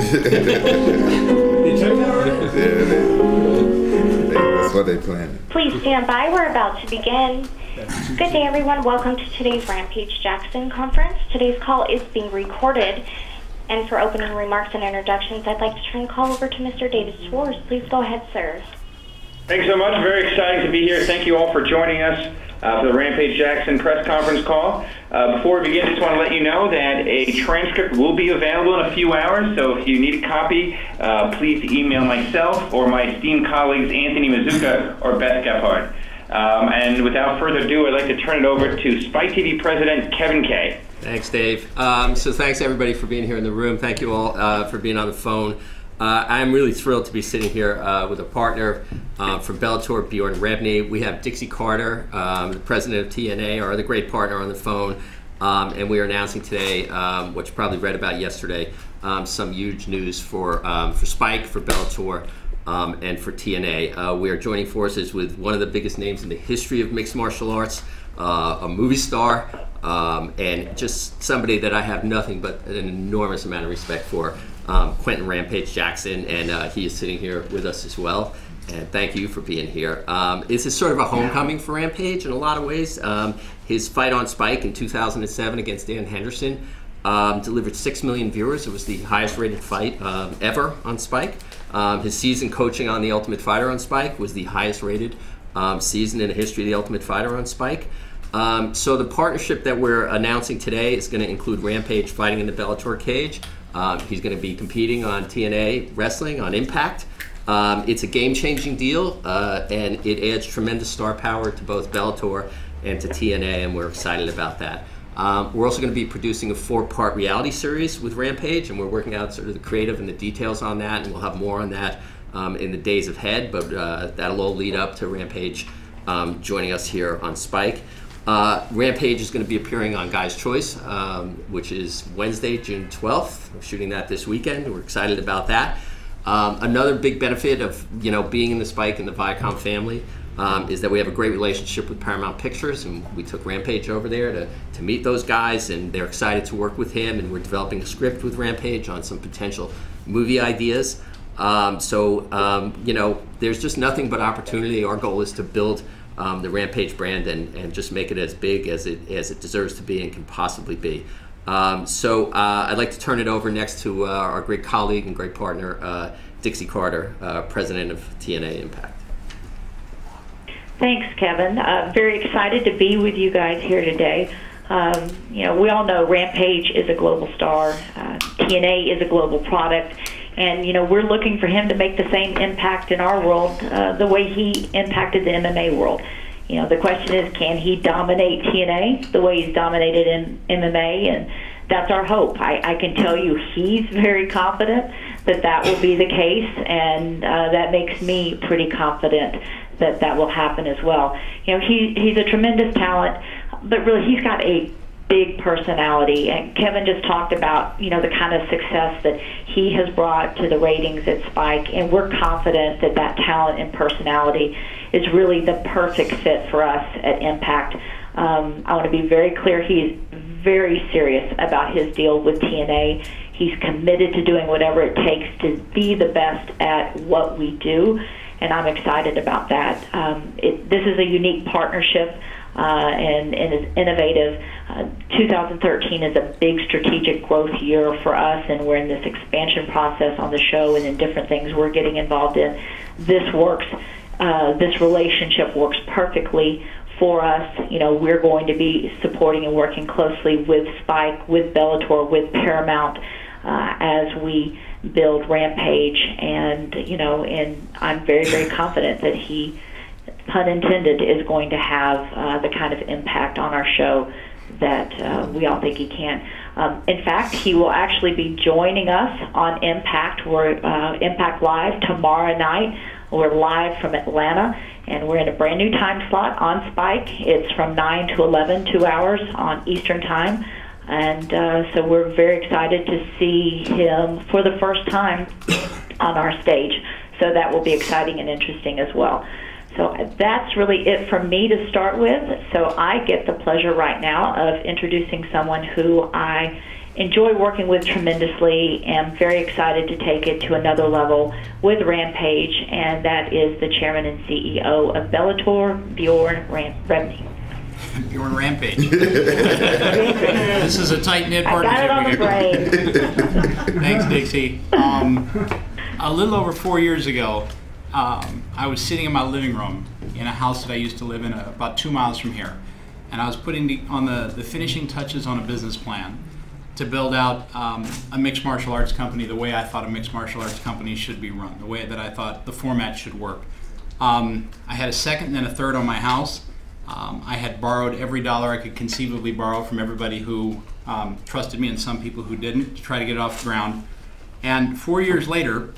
That's what they planned. Please stand by. We're about to begin. Good day, everyone. Welcome to today's Rampage Jackson conference. Today's call is being recorded. And for opening remarks and introductions, I'd like to turn the call over to Mr. David Swartz. Please go ahead, sir. Thanks so much. Very exciting to be here. Thank you all for joining us for the Rampage Jackson press conference call. Before we begin, I just want to let you know that a transcript will be available in a few hours, so if you need a copy, please email myself or my esteemed colleagues Anthony Mazuka or Beth Gephardt. And without further ado, I'd like to turn it over to Spike TV President Kevin Kay. Thanks, Dave. So thanks, everybody, for being here in the room. Thank you all for being on the phone. I'm really thrilled to be sitting here with a partner from Bellator, Bjorn Rebney. We have Dixie Carter, the president of TNA, our other great partner, on the phone. And we are announcing today, what you probably read about yesterday, some huge news for Spike, for Bellator, and for TNA. We are joining forces with one of the biggest names in the history of mixed martial arts, a movie star, and just somebody that I have nothing but an enormous amount of respect for, Quinton Rampage Jackson, and he is sitting here with us as well. And thank you for being here. This is sort of a homecoming for Rampage in a lot of ways. His fight on Spike in 2007 against Dan Henderson delivered 6 million viewers. It was the highest rated fight ever on Spike. His season coaching on The Ultimate Fighter on Spike was the highest rated season in the history of The Ultimate Fighter on Spike. So the partnership that we're announcing today is going to include Rampage fighting in the Bellator cage. He's going to be competing on TNA wrestling on Impact. It's a game-changing deal, and it adds tremendous star power to both Bellator and to TNA, and we're excited about that. We're also going to be producing a 4-part reality series with Rampage, and we're working out sort of the creative and the details on that, and we'll have more on that in the days ahead, but that'll all lead up to Rampage joining us here on Spike. Rampage is going to be appearing on Guy's Choice, which is Wednesday, June 12th. We're shooting that this weekend. We're excited about that. Another big benefit of being in the Spike and the Viacom family is that we have a great relationship with Paramount Pictures, and we took Rampage over there to meet those guys, and they're excited to work with him, and we're developing a script with Rampage on some potential movie ideas. There's just nothing but opportunity. Our goal is to build the Rampage brand and just make it as big as it deserves to be and can possibly be. I'd like to turn it over next to our great colleague and great partner, Dixie Carter, president of TNA Impact. Thanks, Kevin. Very excited to be with you guys here today. We all know Rampage is a global star. TNA is a global product. And, we're looking for him to make the same impact in our world the way he impacted the MMA world. The question is, can he dominate TNA the way he's dominated in MMA? And that's our hope. I can tell you he's very confident that will be the case, and that makes me pretty confident that will happen as well. He's a tremendous talent, but really he's got a big personality, and Kevin just talked about the kind of success that he has brought to the ratings at Spike, and we're confident that talent and personality is really the perfect fit for us at Impact. I want to be very clear, he is very serious about his deal with TNA. He's committed to doing whatever it takes to be the best at what we do, and I'm excited about that. This is a unique partnership and is innovative. 2013 is a big strategic growth year for us, and we're in this expansion process on the show and in different things we're getting involved in. This works. This relationship works perfectly for us. We're going to be supporting and working closely with Spike, with Bellator, with Paramount as we build Rampage, and and I'm very, very confident that he, pun intended, is going to have the kind of impact on our show that we all think he can. In fact, he will actually be joining us on Impact. We're Impact Live tomorrow night. We're live from Atlanta, and we're in a brand new time slot on Spike. It's from 9 to 11, 2 hours on Eastern Time. And so we're very excited to see him for the first time on our stage. So that will be exciting and interesting as well. So that's really it from me to start with. So I get the pleasure right now of introducing someone who I enjoy working with tremendously. Am very excited to take it to another level with Rampage, and that is the chairman and CEO of Bellator, Bjorn Rebney. Bjorn Rampage. This is a tight-knit partnership. I got it on the brain. Thanks, Dixie. A little over 4 years ago, I was sitting in my living room in a house that I used to live in about 2 miles from here. And I was putting on the finishing touches on a business plan to build out a mixed martial arts company the way I thought a mixed martial arts company should be run, the way that I thought the format should work. I had a second and then a third on my house. I had borrowed every dollar I could conceivably borrow from everybody who trusted me and some people who didn't to try to get it off the ground. And 4 years later,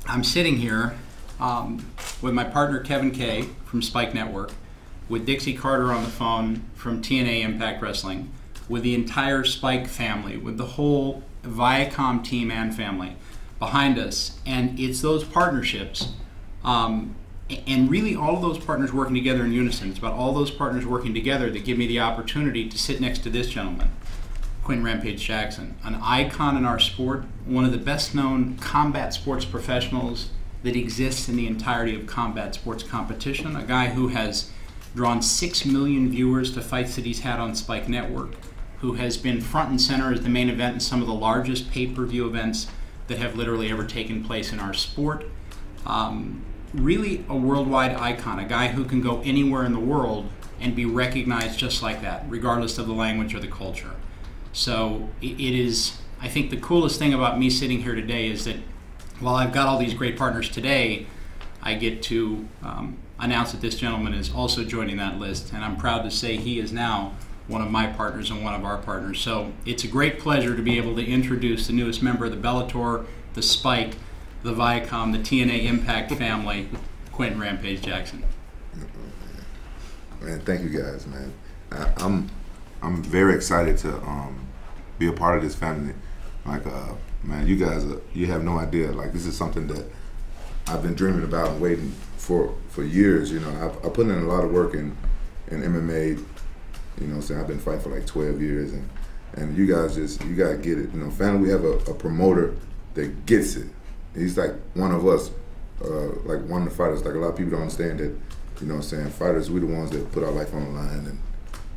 I'm sitting here with my partner Kevin Kay from Spike Network, with Dixie Carter on the phone from TNA Impact Wrestling, with the entire Spike family, with the whole Viacom team and family behind us. And it's those partnerships, and really all of those partners working together in unison. It's about all those partners working together that give me the opportunity to sit next to this gentleman, Quinton Rampage Jackson, an icon in our sport, one of the best known combat sports professionals that exists in the entirety of combat sports competition, a guy who has drawn 6 million viewers to fights that he's had on Spike Network, who has been front and center as the main event in some of the largest pay-per-view events that have literally ever taken place in our sport. Really a worldwide icon, a guy who can go anywhere in the world and be recognized just like that, regardless of the language or the culture. So it is, I think the coolest thing about me sitting here today is that while I've got all these great partners today, I get to announce that this gentleman is also joining that list, and I'm proud to say he is now one of my partners and one of our partners. So it's a great pleasure to be able to introduce the newest member of the Bellator, the Spike, the Viacom, the TNA Impact family, Quinton Rampage Jackson. Man, thank you guys, man. I'm very excited to be a part of this family. Like, man, you guys, you have no idea. Like, this is something that I've been dreaming about and waiting for years. You know, I put in a lot of work in MMA. You know what I'm saying? I've been fighting for like 12 years, and you guys you gotta get it. You know, finally we have a promoter that gets it. He's like one of us, like one of the fighters. Like, a lot of people don't understand that, you know what I'm saying, fighters, we're the ones that put our life on the line,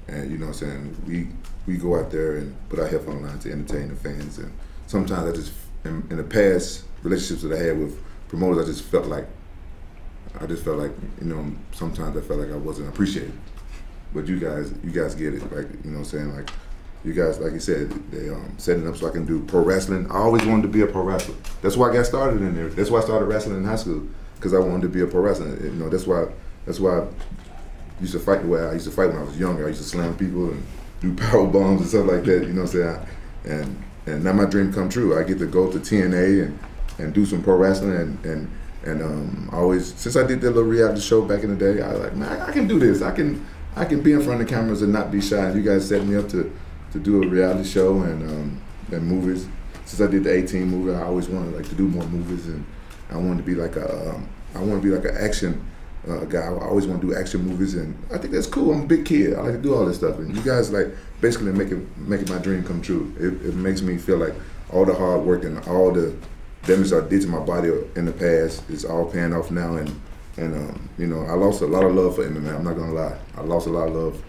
and you know what I'm saying, we go out there and put our health on the line to entertain the fans. And sometimes I just, in the past relationships that I had with promoters, I just felt like, you know, sometimes I felt like I wasn't appreciated. But you guys get it. Like, you know what I'm saying, like, you guys, like you said, they setting up so I can do pro wrestling. I always wanted to be a pro wrestler. That's why I got started in there. That's why I started wrestling in high school, because I wanted to be a pro wrestler. You know, that's why I used to fight the way I used to fight when I was younger. I used to slam people and do power bombs and stuff like that. You know what I'm saying? And now my dream come true. I get to go to TNA and do some pro wrestling and always, since I did that little reality show back in the day, I was like, man, I can do this. I can be in front of the cameras and not be shy. And you guys set me up to do a reality show and movies. Since I did the A-Team movie, I always wanted like to do more movies, and I wanted to be like an action guy. I always want to do action movies, and I think that's cool. I'm a big kid. I like to do all this stuff, and you guys like basically making my dream come true. It makes me feel like all the hard work and all the damage I did to my body in the past is all paying off now, and you know, I lost a lot of love for MMA. I'm not gonna lie. I lost a lot of love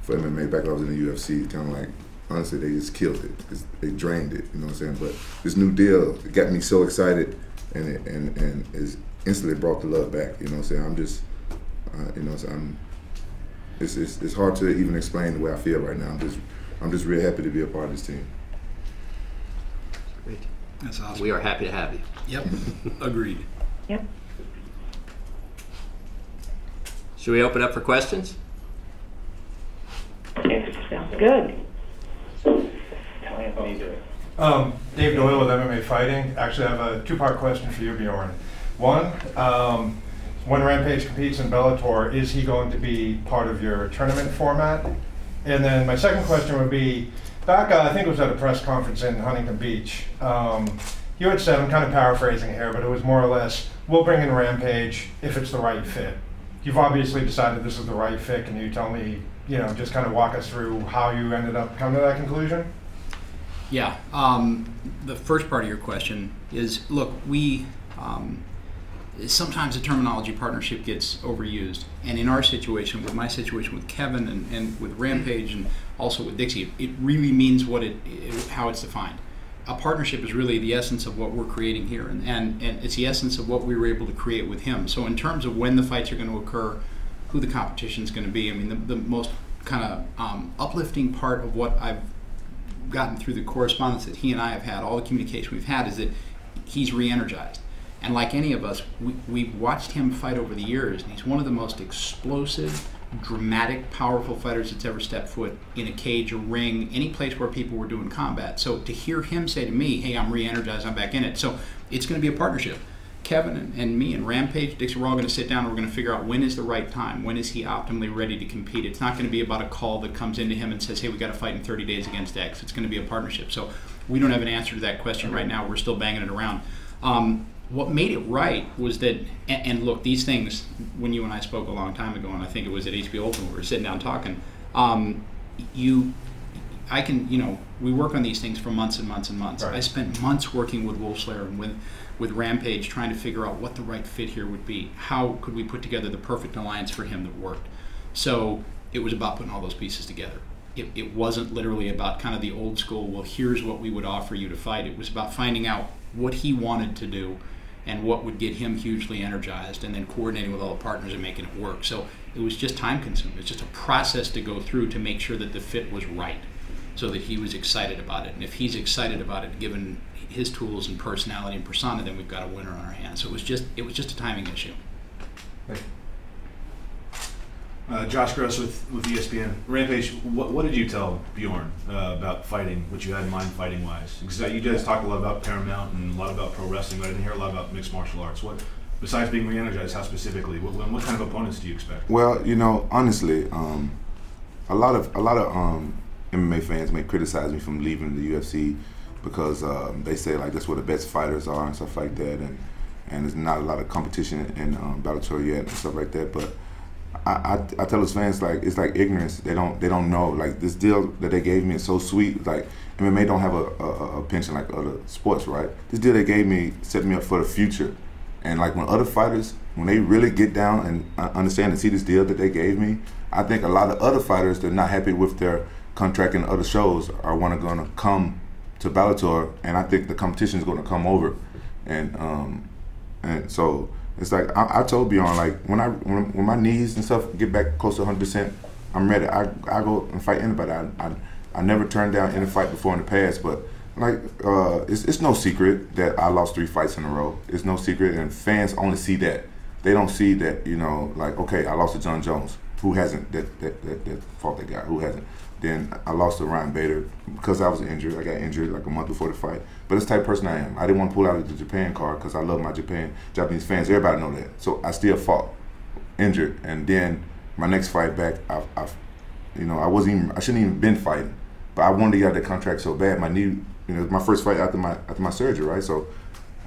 for MMA back when I was in the UFC. Kind of like, honestly, they just killed it. They drained it. You know what I'm saying? But this new deal got me so excited, and is instantly brought the love back. You know what I'm saying? I'm just, you know, it's hard to even explain the way I feel right now. I'm just really happy to be a part of this team. Great. That's awesome. We are happy to have you. Yep. Agreed. Yep. Should we open up for questions? Sounds good. Dave Doyle with MMA Fighting. Actually, I have a two-part question for you, Bjorn. One, when Rampage competes in Bellator, is he going to be part of your tournament format? And then my second question would be, back, I think it was at a press conference in Huntington Beach, you had said, I'm kind of paraphrasing here, but it was more or less, we'll bring in Rampage if it's the right fit. You've obviously decided this is the right fit. Can you tell me, you know, just kind of walk us through how you ended up coming to that conclusion? Yeah. The first part of your question is, look, we sometimes the terminology partnership gets overused, and in our situation, with my situation with Kevin and with Rampage and also with Dixie, it really means how it's defined. A partnership is really the essence of what we're creating here, and it's the essence of what we were able to create with him. So in terms of when the fights are going to occur, who the competition is going to be, I mean, the most kind of uplifting part of what I've gotten through the correspondence that he and I have had, all the communication we've had, is that he's re-energized. And like any of us, we've watched him fight over the years, and he's one of the most explosive, dramatic, powerful fighters that's ever stepped foot in a cage, a ring, any place where people were doing combat. So to hear him say to me, hey, I'm re-energized, I'm back in it. So it's going to be a partnership. Kevin and me and Rampage, Dixie, we're all going to sit down and we're going to figure out when is the right time, when is he optimally ready to compete. It's not going to be about a call that comes into him and says, hey, we got to fight in 30 days against X. It's going to be a partnership. So we don't have an answer to that question right now. We're still banging it around. What made it right was that, and look, these things, when you and I spoke a long time ago, and I think it was at HBO Open, we were sitting down talking, we work on these things for months and months and months. Right. I spent months working with Wolfslayer and with Rampage, trying to figure out what the right fit here would be. How could we put together the perfect alliance for him that worked? So it was about putting all those pieces together. It wasn't literally about kind of the old school, well, here's what we would offer you to fight. It was about finding out what he wanted to do and what would get him hugely energized, and then coordinating with all the partners and making it work. So it was just time consuming. It's just a process to go through to make sure that the fit was right, so that he was excited about it. And if he's excited about it, given his tools and personality and persona, then we've got a winner on our hands. So it was just a timing issue. Josh Gross with ESPN. Rampage, what did you tell Bjorn about fighting, what you had in mind fighting-wise? Because you guys talk a lot about Paramount and a lot about pro wrestling, but I didn't hear a lot about mixed martial arts. What, besides being re-energized, how specifically? What kind of opponents do you expect? Well, honestly, a lot of MMA fans may criticize me from leaving the UFC because they say like that's where the best fighters are and stuff like that, and there's not a lot of competition in Bellator yet and stuff like that, but I tell those fans, like, it's like ignorance. They don't know. Like, this deal that they gave me is so sweet. Like, MMA don't have a pension like other sports, right? This deal they gave me set me up for the future. And like when other fighters, when they really get down and understand and see this deal that they gave me, I think a lot of other fighters that are not happy with their contract in other shows are going to come to Bellator, and I think the competition is going to come over. And so it's like I told Bjorn, like when my knees and stuff get back close to 100%, I'm ready. I go and fight anybody. I never turned down any fight before in the past, but like it's no secret that I lost 3 fights in a row. It's no secret, and fans only see that. They don't see that, like, okay, I lost to John Jones. Who hasn't? That fought that guy. Who hasn't? Then I lost to Ryan Bader because I was injured. I got injured like a month before the fight. But it's the type of person I am. I didn't want to pull out of the Japan card because I love my Japanese fans. Everybody know that. So I still fought, injured, and then my next fight back, I shouldn't even been fighting, but I wanted to get out of the contract so bad. My knee, it was my first fight after my surgery, right? So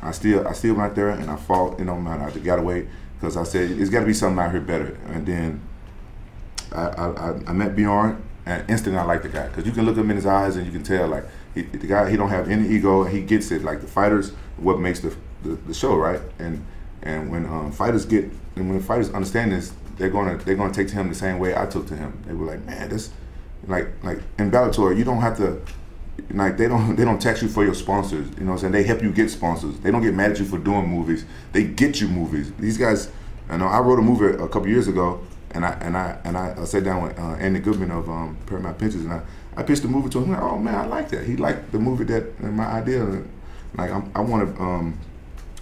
I still went out there and I fought. I got away because I said it's got to be something out here better. And then I met Bjorn. And instantly I like the guy, because you can look him in his eyes and you can tell, like, the guy, he don't have any ego, and he gets it. Like, the fighters, what makes the show, right? And when fighters understand this, they're gonna take to him the same way I took to him. They were like, man, this, like in Bellator, you don't have to, like, they don't tax you for your sponsors. You know what I'm saying? They help you get sponsors. They don't get mad at you for doing movies. They get you movies. These guys, I wrote a movie a couple years ago. And I sat down with Andy Goodman of Paramount Pictures, and I pitched the movie to him. Like, oh man, I like that. He liked the movie and my idea. Like I want to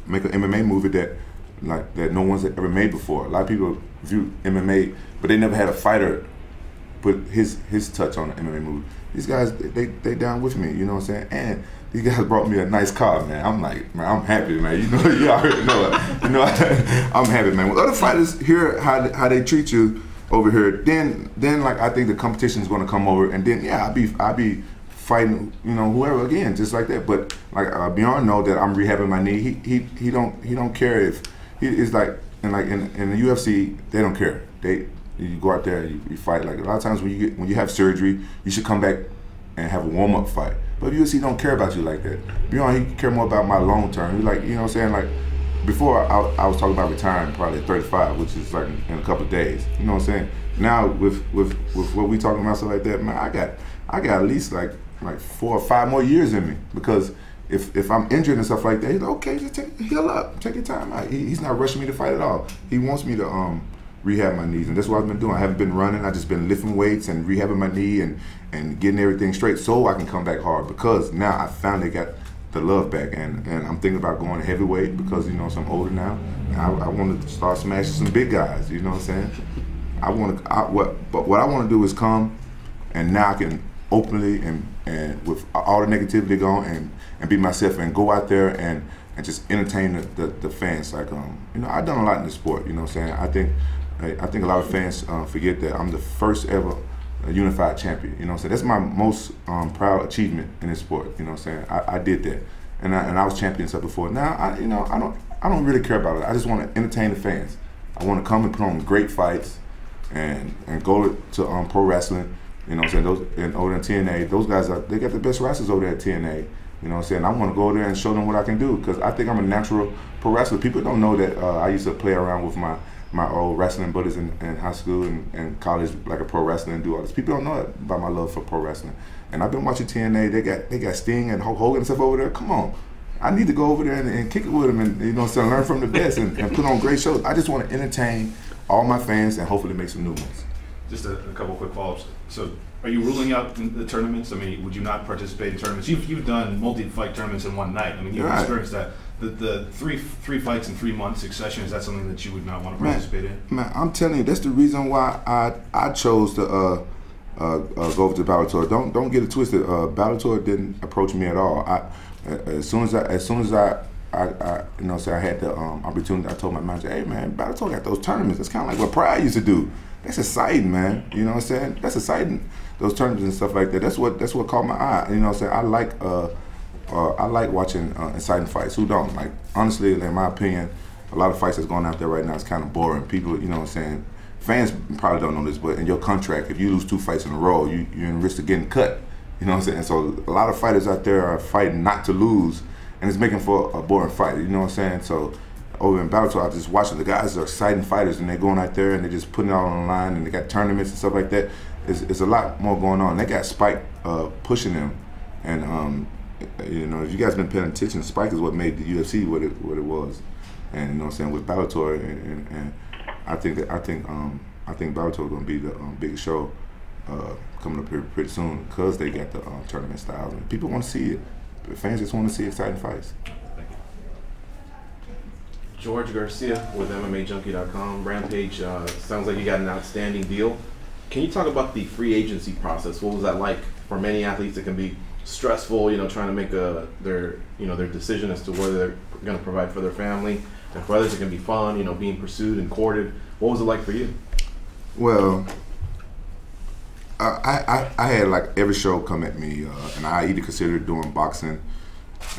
make an MMA movie that no one's ever made before. A lot of people view MMA, but they never had a fighter put his touch on the MMA movie. These guys, they down with me. You know what I'm saying? And these guys brought me a nice car, man. I'm like, man, I'm happy, man. You already know it. I'm happy, man. When other fighters hear how they treat you over here, then like I think the competition is going to come over, and then I'll be fighting, whoever again, just like that. But like Bjorn know that I'm rehabbing my knee. He don't care if it's like in the UFC, they don't care. You go out there, you fight. Like a lot of times when you have surgery, you should come back and have a warm-up fight. But UFC don't care about you like that. Bjorn, he care more about my long term. He like, you know what I'm saying? Like, before I was talking about retiring probably at 35, which is like in a couple of days. You know what I'm saying? Now with what we talking about, stuff like that, man, I got at least like 4 or 5 more years in me, because if I'm injured and stuff like that, he's like, okay, just heal up, take your time out. He's not rushing me to fight at all. He wants me to rehab my knees, and that's what I've been doing. I haven't been running. I just been lifting weights and rehabbing my knee and getting everything straight so I can come back hard, because now I finally got the love back, and I'm thinking about going heavyweight because, you know, so I'm older now, and I want to start smashing some big guys. You know what I'm saying? But what I want to do is come, and now I can openly and with all the negativity gone and be myself and go out there and just entertain the fans. Like, you know, I've done a lot in the sport. You know what I'm saying? I think a lot of fans forget that I'm the first ever unified champion. You know what I'm saying? That's my most proud achievement in this sport. You know what I'm saying? I did that, and I was champion stuff before. Now I don't really care about it. I just want to entertain the fans. I want to come and put on great fights and go to pro wrestling. You know what I'm saying? And over in TNA, those guys they got the best wrestlers over there at TNA. You know what I'm saying? I want to go there and show them what I can do, because I think I'm a natural pro wrestler. People don't know that I used to play around with my old wrestling buddies in high school and college, like a pro wrestling, and do all this. People don't know about my love for pro wrestling. And I've been watching TNA. They got Sting and Hulk Hogan and stuff over there. Come on, I need to go over there and kick it with them, and, you know, so learn from the best and put on great shows. I just want to entertain all my fans and hopefully make some new ones. Just a couple quick follow-ups. So, are you ruling out the tournaments? I mean, would you not participate in tournaments? You've done multi-fight tournaments in one night. I mean, you've experienced that. The three fights in 3 months succession, is that something that you would not want to participate in? Man, I'm telling you, that's the reason why I chose to go over to Bellator. Don't get it twisted. Bellator didn't approach me at all. As soon as I you know, say I had the opportunity, I told my manager, hey man, Bellator got those tournaments. That's kind of like what Pride used to do. That's exciting, man. You know what I'm saying? That's exciting. Those tournaments and stuff like that. That's what caught my eye. You know what I'm saying? I like watching exciting fights. Who don't? Like, honestly, in my opinion, a lot of fights that's going out there right now is kind of boring. People, you know what I'm saying? Fans probably don't know this, but in your contract, if you lose 2 fights in a row, you're in risk of getting cut. You know what I'm saying? So a lot of fighters out there are fighting not to lose, and it's making for a boring fight. You know what I'm saying? So over in Bellator, I just watching the guys are exciting fighters, and they're going out there and they're just putting it all on the line, and they got tournaments and stuff like that. It's a lot more going on. They got Spike pushing them, and you know, if you guys been paying attention, Spike is what made the UFC what it was, and you know what I'm saying, with Bellator, and I think Bellator is going to be the biggest show coming up here pretty soon, because they got the tournament styles, and people want to see it. The fans just want to see exciting fights. George Garcia with MMAJunkie.com. Rampage, sounds like you got an outstanding deal. Can you talk about the free agency process? What was that like? For many athletes, it can be stressful, you know, trying to make their decision as to whether they're going to provide for their family. And for others, it can be fun, you know, being pursued and courted. What was it like for you? Well, I had like every show come at me, and I either considered doing boxing,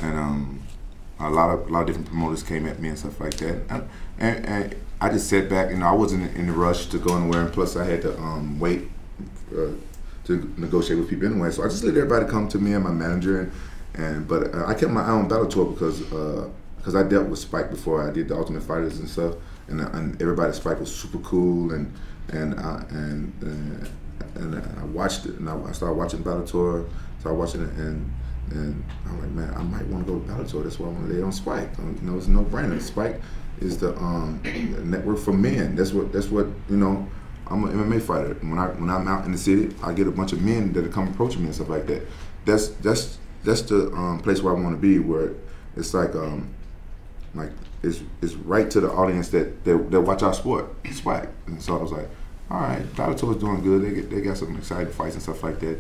and a lot of different promoters came at me and stuff like that, and I just sat back. You know, I wasn't in the rush to go anywhere, and plus I had to wait to negotiate with people anyway. So I just let everybody come to me and my manager, but I kept my eye on Bellator because I dealt with Spike before. I did the Ultimate Fighters and stuff, and everybody at Spike was super cool, and I watched it, and I started watching Bellator, started watching it, and I'm like, man, I might want to go to Bellator. That's why I want to lay on Spike. You know, it's a no-brainer. Spike is the network for men. That's what you know. I'm an MMA fighter. When I'm out in the city, I get a bunch of men that come approaching me and stuff like that. That's the place where I want to be, where it's like it's right to the audience that watch our sport, Spike. And so I was like, all right, Bellator's doing good. They got some exciting fights and stuff like that.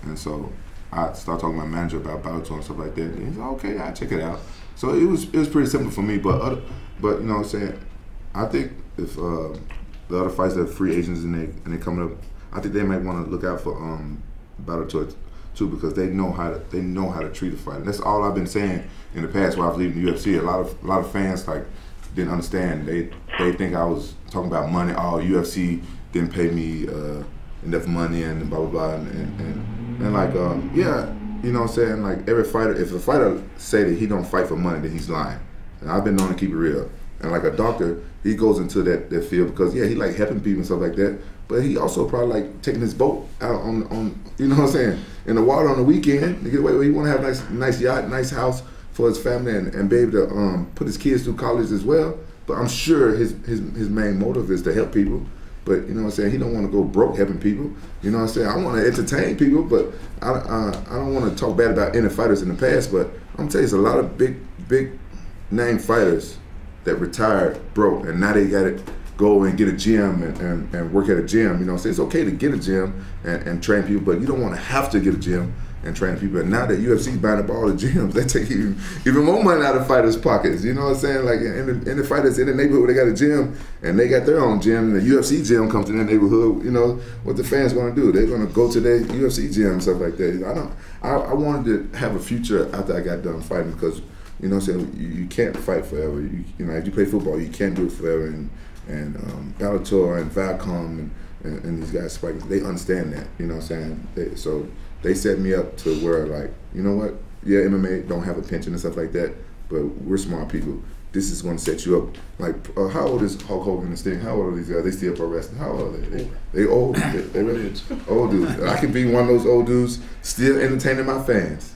And so I started talking to my manager about Bellator and stuff like that. And he's like, okay, I'll check it out. So it was pretty simple for me. But you know what I'm saying, I think if the other fights that are free agents and they coming up, I think they might want to look out for Bellator too, because they know how to treat a fight. And that's all I've been saying in the past while I was leaving the UFC. A lot of fans like didn't understand. They think I was talking about money. Oh, UFC didn't pay me enough money and blah blah blah, and like yeah, you know what I'm saying, like every fighter, if a fighter say that he don't fight for money, then he's lying. And I've been known to keep it real. And like a doctor, he goes into that field because he like helping people and stuff like that. But he also probably like taking his boat out on you know what I'm saying, in the water on the weekend to get away. He want to have nice yacht, nice house for his family, and be able to put his kids through college as well. But I'm sure his main motive is to help people. But you know what I'm saying, he don't want to go broke helping people. You know what I'm saying, I want to entertain people, but I don't want to talk bad about any fighters in the past. But I'm telling you, there's a lot of big name fighters that retired broke, and now they got to go and get a gym and work at a gym. You know what I'm saying, it's okay to get a gym and train people, but you don't want to have to get a gym and train people. And now that UFC's buying up all the gyms, they take even more money out of fighters' pockets. You know what I'm saying? Like in the fighters in the neighborhood, they got a gym and they got their own gym. And the UFC gym comes to their neighborhood. You know what the fans going to do? They're going to go to their UFC gym and stuff like that. I wanted to have a future after I got done fighting because you know what I'm saying, you can't fight forever. You know, if you play football, you can't do it forever. And Bellator and Viacom and these guys fighting, they understand that. You know what I'm saying? So they set me up to where, like, you know what? Yeah, MMA don't have a pension and stuff like that, but we're smart people. This is going to set you up. Like, how old is Hulk Hogan and Sting? How old are these guys? They still pro wrestling. How old are they? They old. They really old dudes. I can be one of those old dudes still entertaining my fans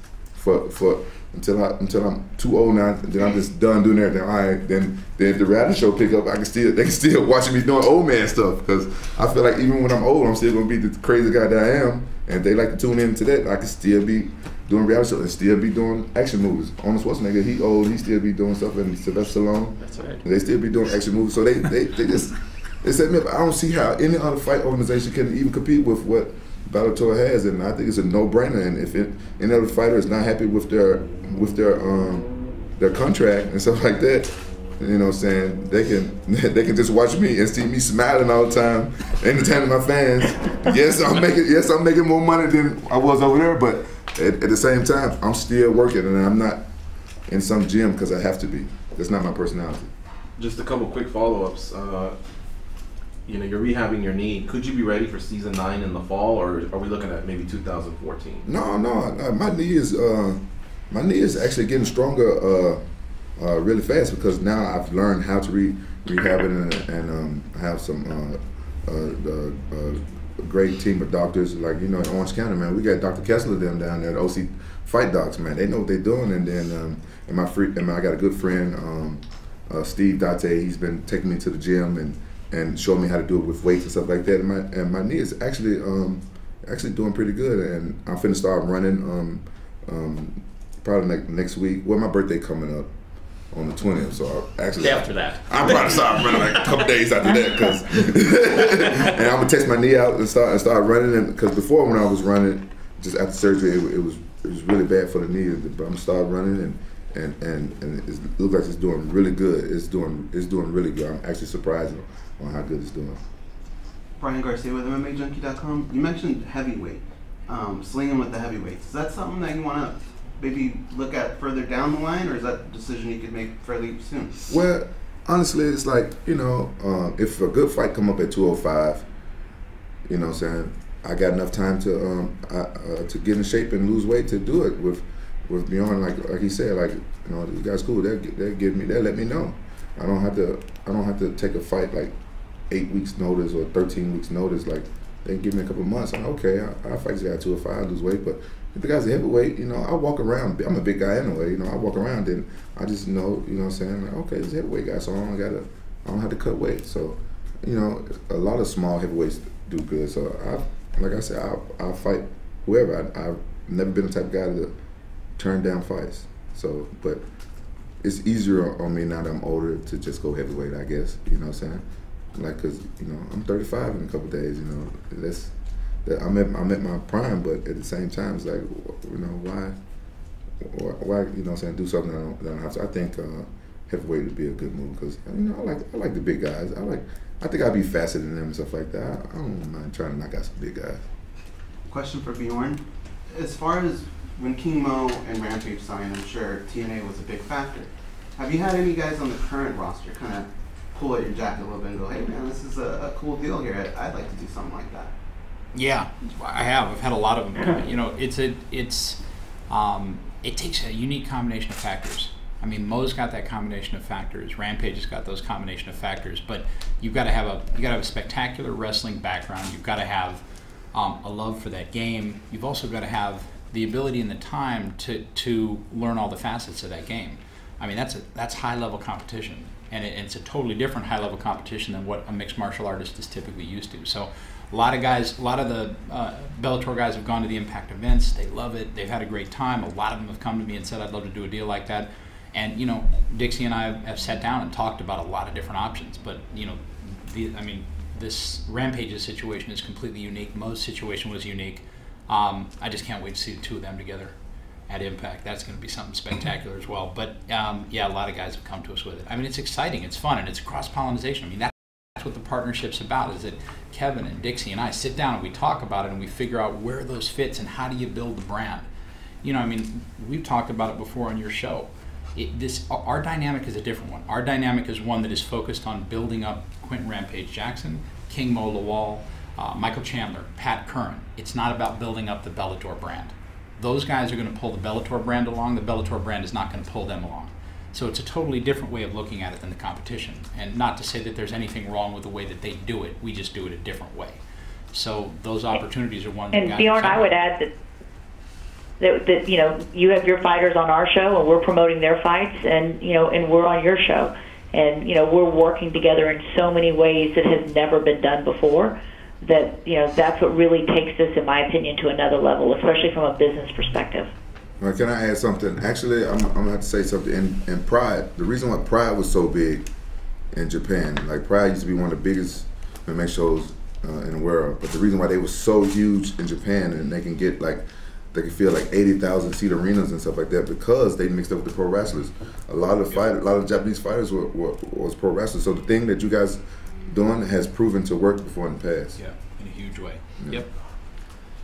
until I'm too old now. Then I'm just done doing everything. All right, then if the reality show pick up, they can still watch me doing old man stuff because I feel like even when I'm old, I'm still gonna be the crazy guy that I am. And if they like to tune into that, I can still be doing reality shows and still be doing action movies. Arnold Schwarzenegger, he old, he still be doing stuff, and Sylvester Stallone. That's right. They still be doing action movies. So they set me up. I don't see how any other fight organization can even compete with what Bellator has, and I think it's a no-brainer. And if any other fighter is not happy with their contract and stuff like that, you know what I'm saying, they can just watch me and see me smiling all the time, entertaining my fans. Yes, I'm making more money than I was over there, but at the same time, I'm still working, and I'm not in some gym because I have to be. That's not my personality. Just a couple quick follow-ups. You know, you're rehabbing your knee. Could you be ready for season 9 in the fall, or are we looking at maybe 2014? No. My knee is actually getting stronger really fast because now I've learned how to rehab it and have some great team of doctors. Like, you know, in Orange County, man, we got Dr. Kessler them down there, the OC Fight Docs, man. They know what they're doing. And then I got a good friend, Steve Date. He's been taking me to the gym and showing me how to do it with weights and stuff like that. And my knee is actually doing pretty good. And I'm finna start running probably next week. Well, my birthday coming up on the 20th, so after that, I'm probably start running like a couple days after that, cause and I'm gonna test my knee out and start running. And because before, when I was running, just after surgery, it was really bad for the knee. But I'm start running and it looks like it's doing really good. It's doing really good. I'm actually surprised on how good it's doing. Brian Garcia with MMAJunkie.com. You mentioned heavyweight, slinging with the heavyweights. Is that something that you want to maybe look at further down the line, or is that a decision you could make fairly soon? Well, honestly, it's like, you know, if a good fight come up at 205, you know what I'm saying, I got enough time to get in shape and lose weight to do it with Bjorn. Like he said, like, you know, these guys cool. They'll let me know. I don't have to take a fight like 8 weeks notice or 13 weeks notice. Like, they give me a couple months. I'm okay. I fight this guy at 205, I lose weight, but if the guy's a heavyweight, you know, I walk around. I'm a big guy anyway, you know. I walk around and I just know, you know what I'm saying, like, okay, this is a heavyweight guy, so I don't have to cut weight. So, you know, a lot of small heavyweights do good. So like I said, I'll fight whoever. I've never been the type of guy to turn down fights. So, but it's easier on me now that I'm older to just go heavyweight, I guess. You know what I'm saying? Like, cause you know, I'm 35 in a couple days. You know, I'm at my prime, but at the same time, it's like, you know, why, you know what I'm saying, do something that I don't have to. I think heavyweight would be a good move because, you know, I like the big guys. I think I'd be faster than them and stuff like that. I don't mind trying to knock out some big guys. Question for Bjorn. As far as when King Mo and Rampage signed, I'm sure TNA was a big factor. Have you had any guys on the current roster kind of pull at your jacket a little bit and go, hey man, this is a cool deal here. I'd like to do something like that? Yeah, I have. I've had a lot of them. You know, it's It takes a unique combination of factors. I mean, Mo's got that combination of factors. Rampage has got those combination of factors. But you've got to have a spectacular wrestling background. You've got to have a love for that game. You've also got to have the ability and the time to learn all the facets of that game. I mean, that's high level competition, and it's a totally different high level competition than what a mixed martial artist is typically used to. So a lot of the Bellator guys have gone to the Impact events. They love it. They've had a great time. A lot of them have come to me and said, I'd love to do a deal like that. And, you know, Dixie and I have sat down and talked about a lot of different options. But, you know, this Rampage's situation is completely unique. Mo's situation was unique. I just can't wait to see the two of them together at Impact. That's going to be something spectacular as well. But, yeah, a lot of guys have come to us with it. I mean, it's exciting. It's fun. And it's cross-pollination. I mean, that's what the partnership's about, is that Kevin and Dixie and I sit down and we talk about it and we figure out where those fits and how do you build the brand. You know, I mean, we've talked about it before on your show. Our dynamic is a different one. Our dynamic is one that is focused on building up Quinton Rampage Jackson, King Mo Lawal, Michael Chandler, Pat Karyn. It's not about building up the Bellator brand. Those guys are going to pull the Bellator brand along. The Bellator brand is not going to pull them along. So it's a totally different way of looking at it than the competition. And not to say that there's anything wrong with the way that they do it. We just do it a different way. So those opportunities are ones. And Bjorn, I would add that you know, you have your fighters on our show and we're promoting their fights, and you know, and we're on your show, and you know, we're working together in so many ways that has never been done before. That, you know, that's what really takes this, in my opinion, to another level, especially from a business perspective. Well, can I add something? Actually, I'm gonna have to say something. In Pride, the reason why Pride was so big in Japan, like Pride used to be one of the biggest MMA shows in the world, but the reason why they were so huge in Japan and they can get like, they can feel like 80,000 seat arenas and stuff like that, because they mixed up with the pro wrestlers. A lot of the Japanese fighters was pro wrestlers. So the thing that you guys doing has proven to work before in the past. Yeah, in a huge way. Yeah. Yep.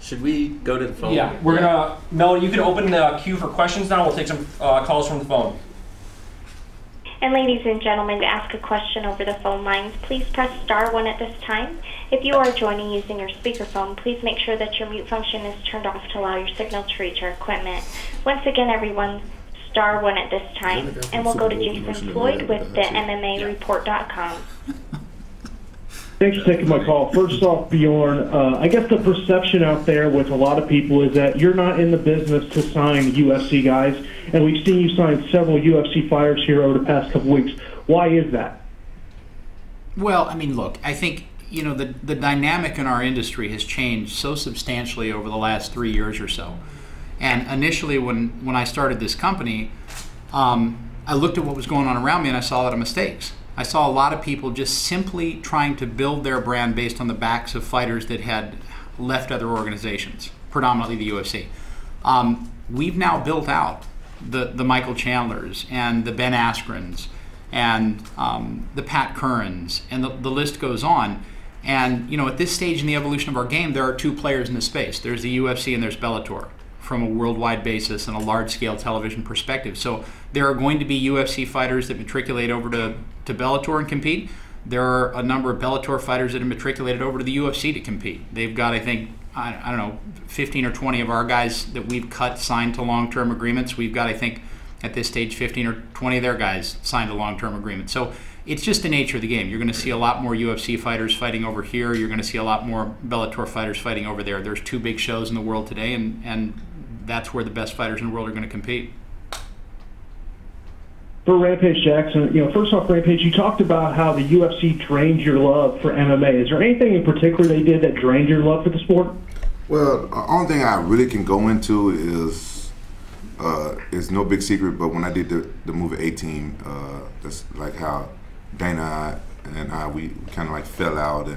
Should we go to the phone? Yeah, we're gonna, Mel, you can open the queue for questions now. We'll take some calls from the phone. And ladies and gentlemen, to ask a question over the phone lines, please press *1 at this time. If you are joining using your speakerphone, please make sure that your mute function is turned off to allow your signal to reach our equipment. Once again, everyone, *1 at this time. And we'll go to Jason Floyd with the MMAReport.com. Thanks for taking my call. First off, Bjorn, I guess the perception out there with a lot of people is that you're not in the business to sign UFC guys, and we've seen you sign several UFC fighters here over the past couple weeks. Why is that? Well, I mean, look, I think, you know, the dynamic in our industry has changed so substantially over the last 3 years or so. And initially, when I started this company, I looked at what was going on around me and I saw a lot of mistakes. I saw a lot of people just simply trying to build their brand based on the backs of fighters that had left other organizations, predominantly the UFC. We've now built out the Michael Chandlers and the Ben Askrens and the Pat Karyns, and the list goes on. And, you know, at this stage in the evolution of our game, there are two players in the space. There's the UFC and there's Bellator, from a worldwide basis and a large-scale television perspective. So there are going to be UFC fighters that matriculate over to Bellator and compete. There are a number of Bellator fighters that have matriculated over to the UFC to compete. They've got, I think, I don't know, 15 or 20 of our guys that we've cut signed to long-term agreements. We've got, I think, at this stage, 15 or 20 of their guys signed to long-term agreements. So it's just the nature of the game. You're going to see a lot more UFC fighters fighting over here. You're going to see a lot more Bellator fighters fighting over there. There's two big shows in the world today, and that's where the best fighters in the world are going to compete. For Rampage Jackson, you know, first off, Rampage, you talked about how the UFC drained your love for MMA. Is there anything in particular they did that drained your love for the sport? Well, the only thing I really can go into is it's no big secret, but when I did the movie A-Team, that's like how Dana and I, we kind of like fell out,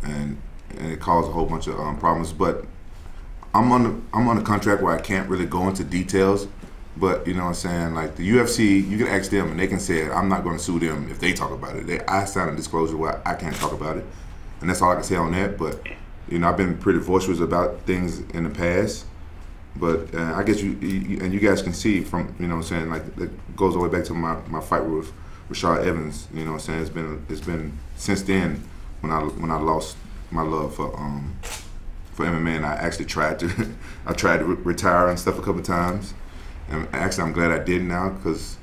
and it caused a whole bunch of problems. But I'm on a contract where I can't really go into details, but you know what I'm saying, like the UFC, you can ask them and they can say I'm not going to sue them if they talk about it. I signed a disclosure where I can't talk about it, and that's all I can say on that. But you know, I've been pretty voiceless about things in the past, but I guess you guys can see from, you know what I'm saying, like it goes all the way back to my fight with Rashad Evans. You know what I'm saying, it's been since then when I lost my love for for MMA, and I actually tried to I tried to retire and stuff a couple times. And actually, I'm glad I did now because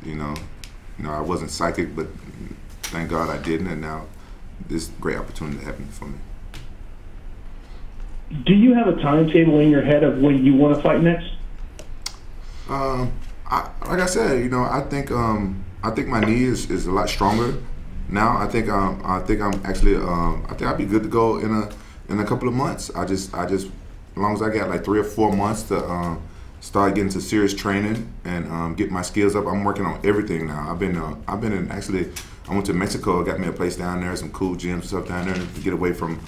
I wasn't psychic, but thank God I didn't, and now this great opportunity happened for me. Do you have a timetable in your head of when you want to fight next? Like I said, I think my knee is a lot stronger now. I think I'm actually I think I'll be good to go in a couple of months. I just as long as I got like 3 or 4 months to start getting to serious training and get my skills up. I'm working on everything now. I've been in actually. I went to Mexico. I got me a place down there, some cool gyms and stuff down there to get away from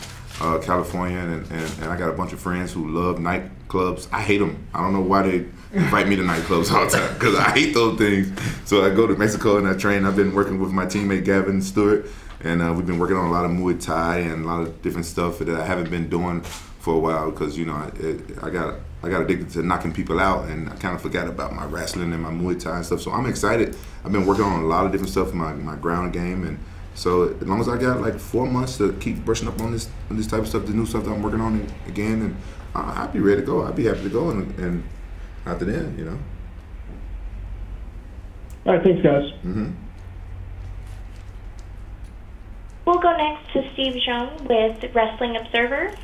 California, and I got a bunch of friends who love nightclubs. I hate them. I don't know why they invite me to nightclubs all the time because I hate those things. So I go to Mexico and I train. I've been working with my teammate Gavin Stewart, and we've been working on a lot of Muay Thai and a lot of different stuff that I haven't been doing for a while because I got addicted to knocking people out, and I kind of forgot about my wrestling and my Muay Thai and stuff. So I'm excited. I've been working on a lot of different stuff in my ground game, and so as long as I got like 4 months to keep brushing up on this type of stuff, the new stuff that I'm working on again, and I'll be ready to go. I'll be happy to go, and after then, All right, thanks, guys. Mm-hmm. We'll go next to Steve Jones with Wrestling Observer.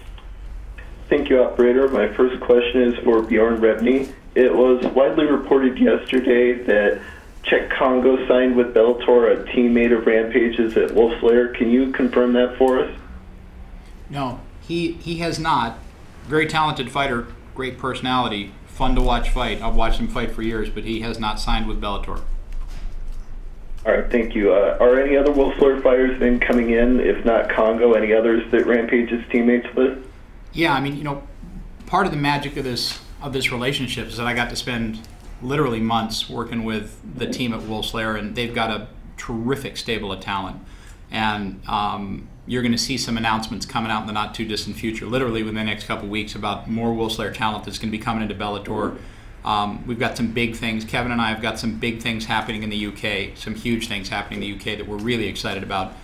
Thank you, operator. My first question is for Bjorn Rebney. It was widely reported yesterday that Czech Congo signed with Bellator, a teammate of Rampage's at Wolf Slayer. Can you confirm that for us? No, he has not. Very talented fighter, great personality, fun to watch fight. I've watched him fight for years, but he has not signed with Bellator. All right, thank you. Are any other Wolf Slayer fighters then coming in? If not Congo, any others that Rampage is teammates with? Yeah, I mean, part of the magic of this relationship is that I got to spend literally months working with the team at Wolf Slayer, and they've got a terrific stable of talent. And you're going to see some announcements coming out in the not too distant future, literally within the next couple of weeks, about more Wolf Slayer talent that's going to be coming into Bellator. We've got some big things. Kevin and I have got some big things happening in the UK, some huge things happening in the UK that we're really excited about,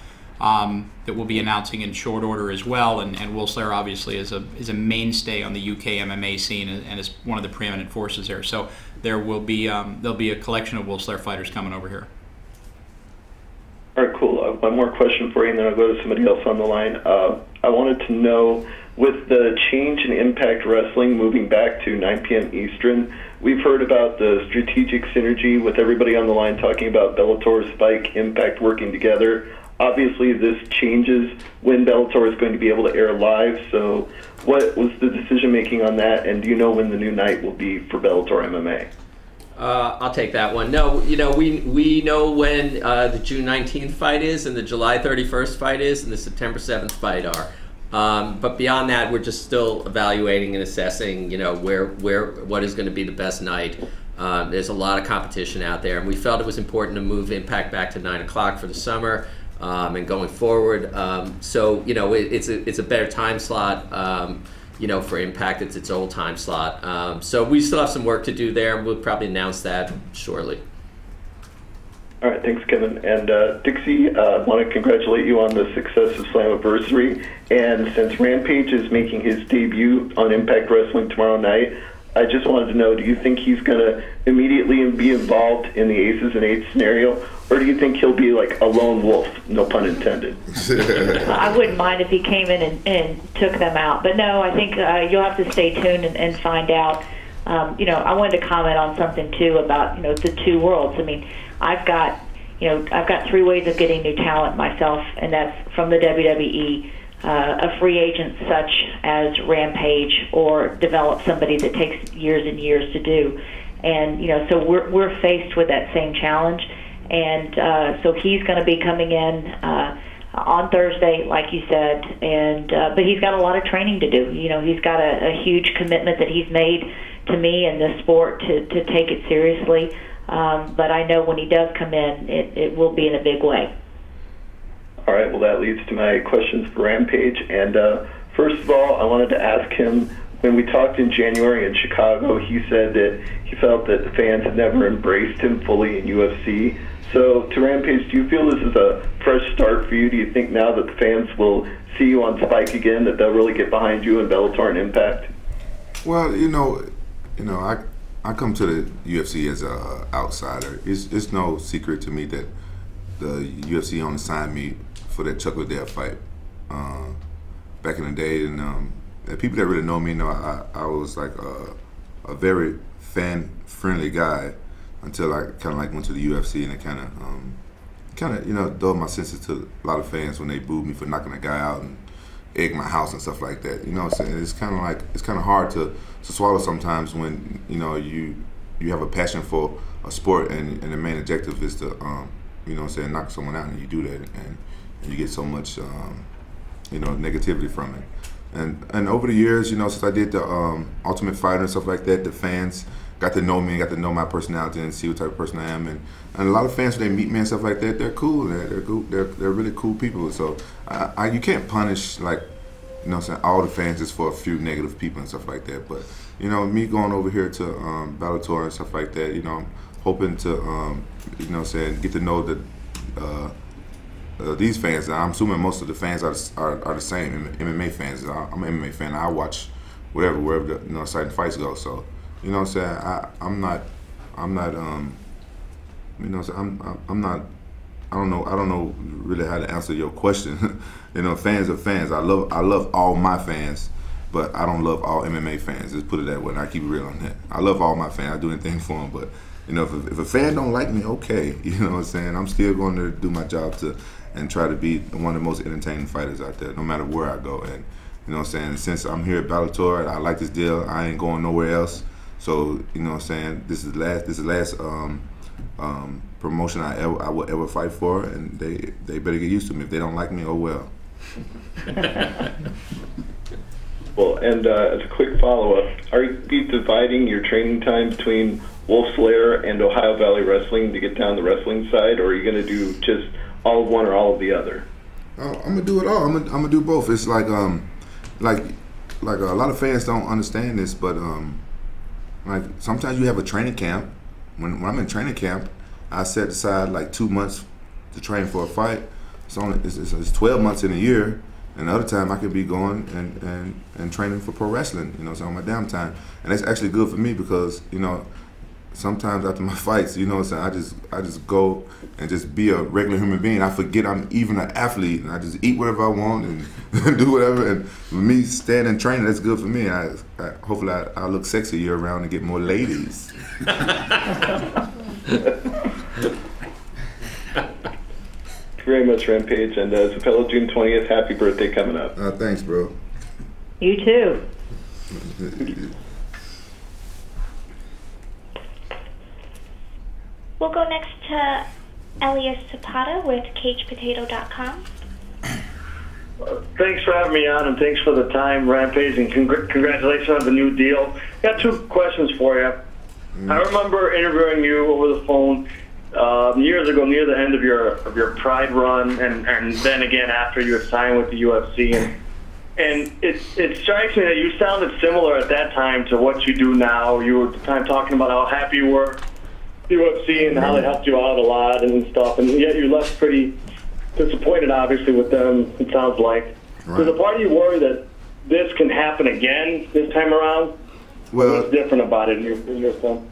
that we'll be announcing in short order as well. And Wolf Slayer obviously is a mainstay on the UK MMA scene and is one of the preeminent forces there. So there'll be a collection of Wolf Slayer fighters coming over here. All right, cool. One more question for you, and then I'll go to somebody else on the line. I wanted to know, with the change in Impact Wrestling moving back to 9 p.m. Eastern, we've heard about the strategic synergy with everybody on the line talking about Bellator, Spike, Impact working together. Obviously, this changes when Bellator is going to be able to air live. So what was the decision-making on that, and do you know when the new night will be for Bellator MMA? I'll take that one. No, we know when the June 19th fight is, and the July 31st fight is, and the September 7th fight are. But beyond that, we're just still evaluating and assessing, what is going to be the best night. There's a lot of competition out there, and we felt it was important to move Impact back to 9 o'clock for the summer and going forward. So it's a better time slot. For Impact, it's its old time slot. So we still have some work to do there, and we'll probably announce that shortly. All right, thanks, Kevin. And Dixie, I want to congratulate you on the success of Slammiversary. And since Rampage is making his debut on Impact Wrestling tomorrow night, I just wanted to know, do you think he's going to immediately be involved in the Aces and Eights scenario, or do you think he'll be like a lone wolf, no pun intended? I wouldn't mind if he came in and took them out. But no, I think you'll have to stay tuned and find out. I wanted to comment on something, too, about, the two worlds. I mean, I've got 3 ways of getting new talent myself, and that's from the WWE, a free agent such as Rampage, or develop somebody that takes years and years to do. And, so we're faced with that same challenge. And so he's going to be coming in on Thursday, like you said, and but he's got a lot of training to do. He's got a huge commitment that he's made to me and this sport to take it seriously. But I know when he does come in, it will be in a big way. All right, well, that leads to my questions for Rampage. And first of all, I wanted to ask him, when we talked in January in Chicago, he said that he felt that the fans had never embraced him fully in UFC. So, to Rampage, do you feel this is a fresh start for you? Do you think now that the fans will see you on Spike again, that they'll really get behind you in Bellator and Impact? Well, I come to the UFC as an outsider. It's no secret to me that the UFC only signed me for that Chuck Liddell fight back in the day, and the people that really know me know I was like a very fan-friendly guy until I kind of like went to the UFC, and it kind of dulled my senses to a lot of fans when they booed me for knocking a guy out and egg my house and stuff like that. You know what I'm saying? It's kind of hard to swallow sometimes when you have a passion for a sport and the main objective is to knock someone out, and you do that and you get so much negativity from it. And over the years, since I did the Ultimate Fighter and stuff like that, the fans got to know me, got to know my personality and see what type of person I am. And a lot of fans, when they meet me and stuff like that, they're cool. They're cool. They're really cool people. So you can't punish, like, all the fans just for a few negative people and stuff like that. But, me going over here to Bellator and stuff like that, I'm hoping to, get to know these fans. I'm assuming most of the fans are the same MMA fans. I'm an MMA fan. I watch wherever the exciting fights go. So, I don't know really how to answer your question. Fans are fans. I love all my fans, but I don't love all MMA fans. Just put it that way, and I keep it real on that. I love all my fans. I do anything for them, but if a fan don't like me, okay, I'm still going to do my job and try to be one of the most entertaining fighters out there, no matter where I go. And since I'm here at Bellator, I like this deal. I ain't going nowhere else. So this is the last promotion I will ever fight for, and they better get used to me. If they don't like me, oh well. Well, and as a quick follow-up, are you dividing your training time between Wolf Slayer and Ohio Valley Wrestling to get down the wrestling side, or are you going to do just all of one or all of the other? I'm gonna do it all. I'm gonna do both. It's like a lot of fans don't understand this, but like sometimes you have a training camp. When I'm in training camp, I set aside like 2 months to train for a fight. It's 12 months in a year, and the other time I could be going and training for pro wrestling. So on my downtime, and that's actually good for me because sometimes after my fights, I just go and just be a regular human being. I forget I'm even an athlete, and I just eat whatever I want and do whatever. And for me, staying and training, that's good for me. Hopefully I look sexy year round and get more ladies. Thank you very much, Rampage, and Zapello, June 20th, happy birthday coming up. Thanks, bro. You too. We'll go next to Elias Zapata with CagePotato.com. Thanks for having me on, and thanks for the time, Rampage, and congratulations on the new deal. Got two questions for you. I remember interviewing you over the phone years ago, near the end of your Pride run, and then again after you had signed with the UFC, and it strikes me that you sounded similar at that time to what you do now. You were kind of talking about how happy you were with the UFC and how they helped you out a lot and stuff, and yet you left pretty disappointed, obviously, with them, it sounds like. Right. Does a part of you worry that this can happen again this time around? Well, what's different about it in your film?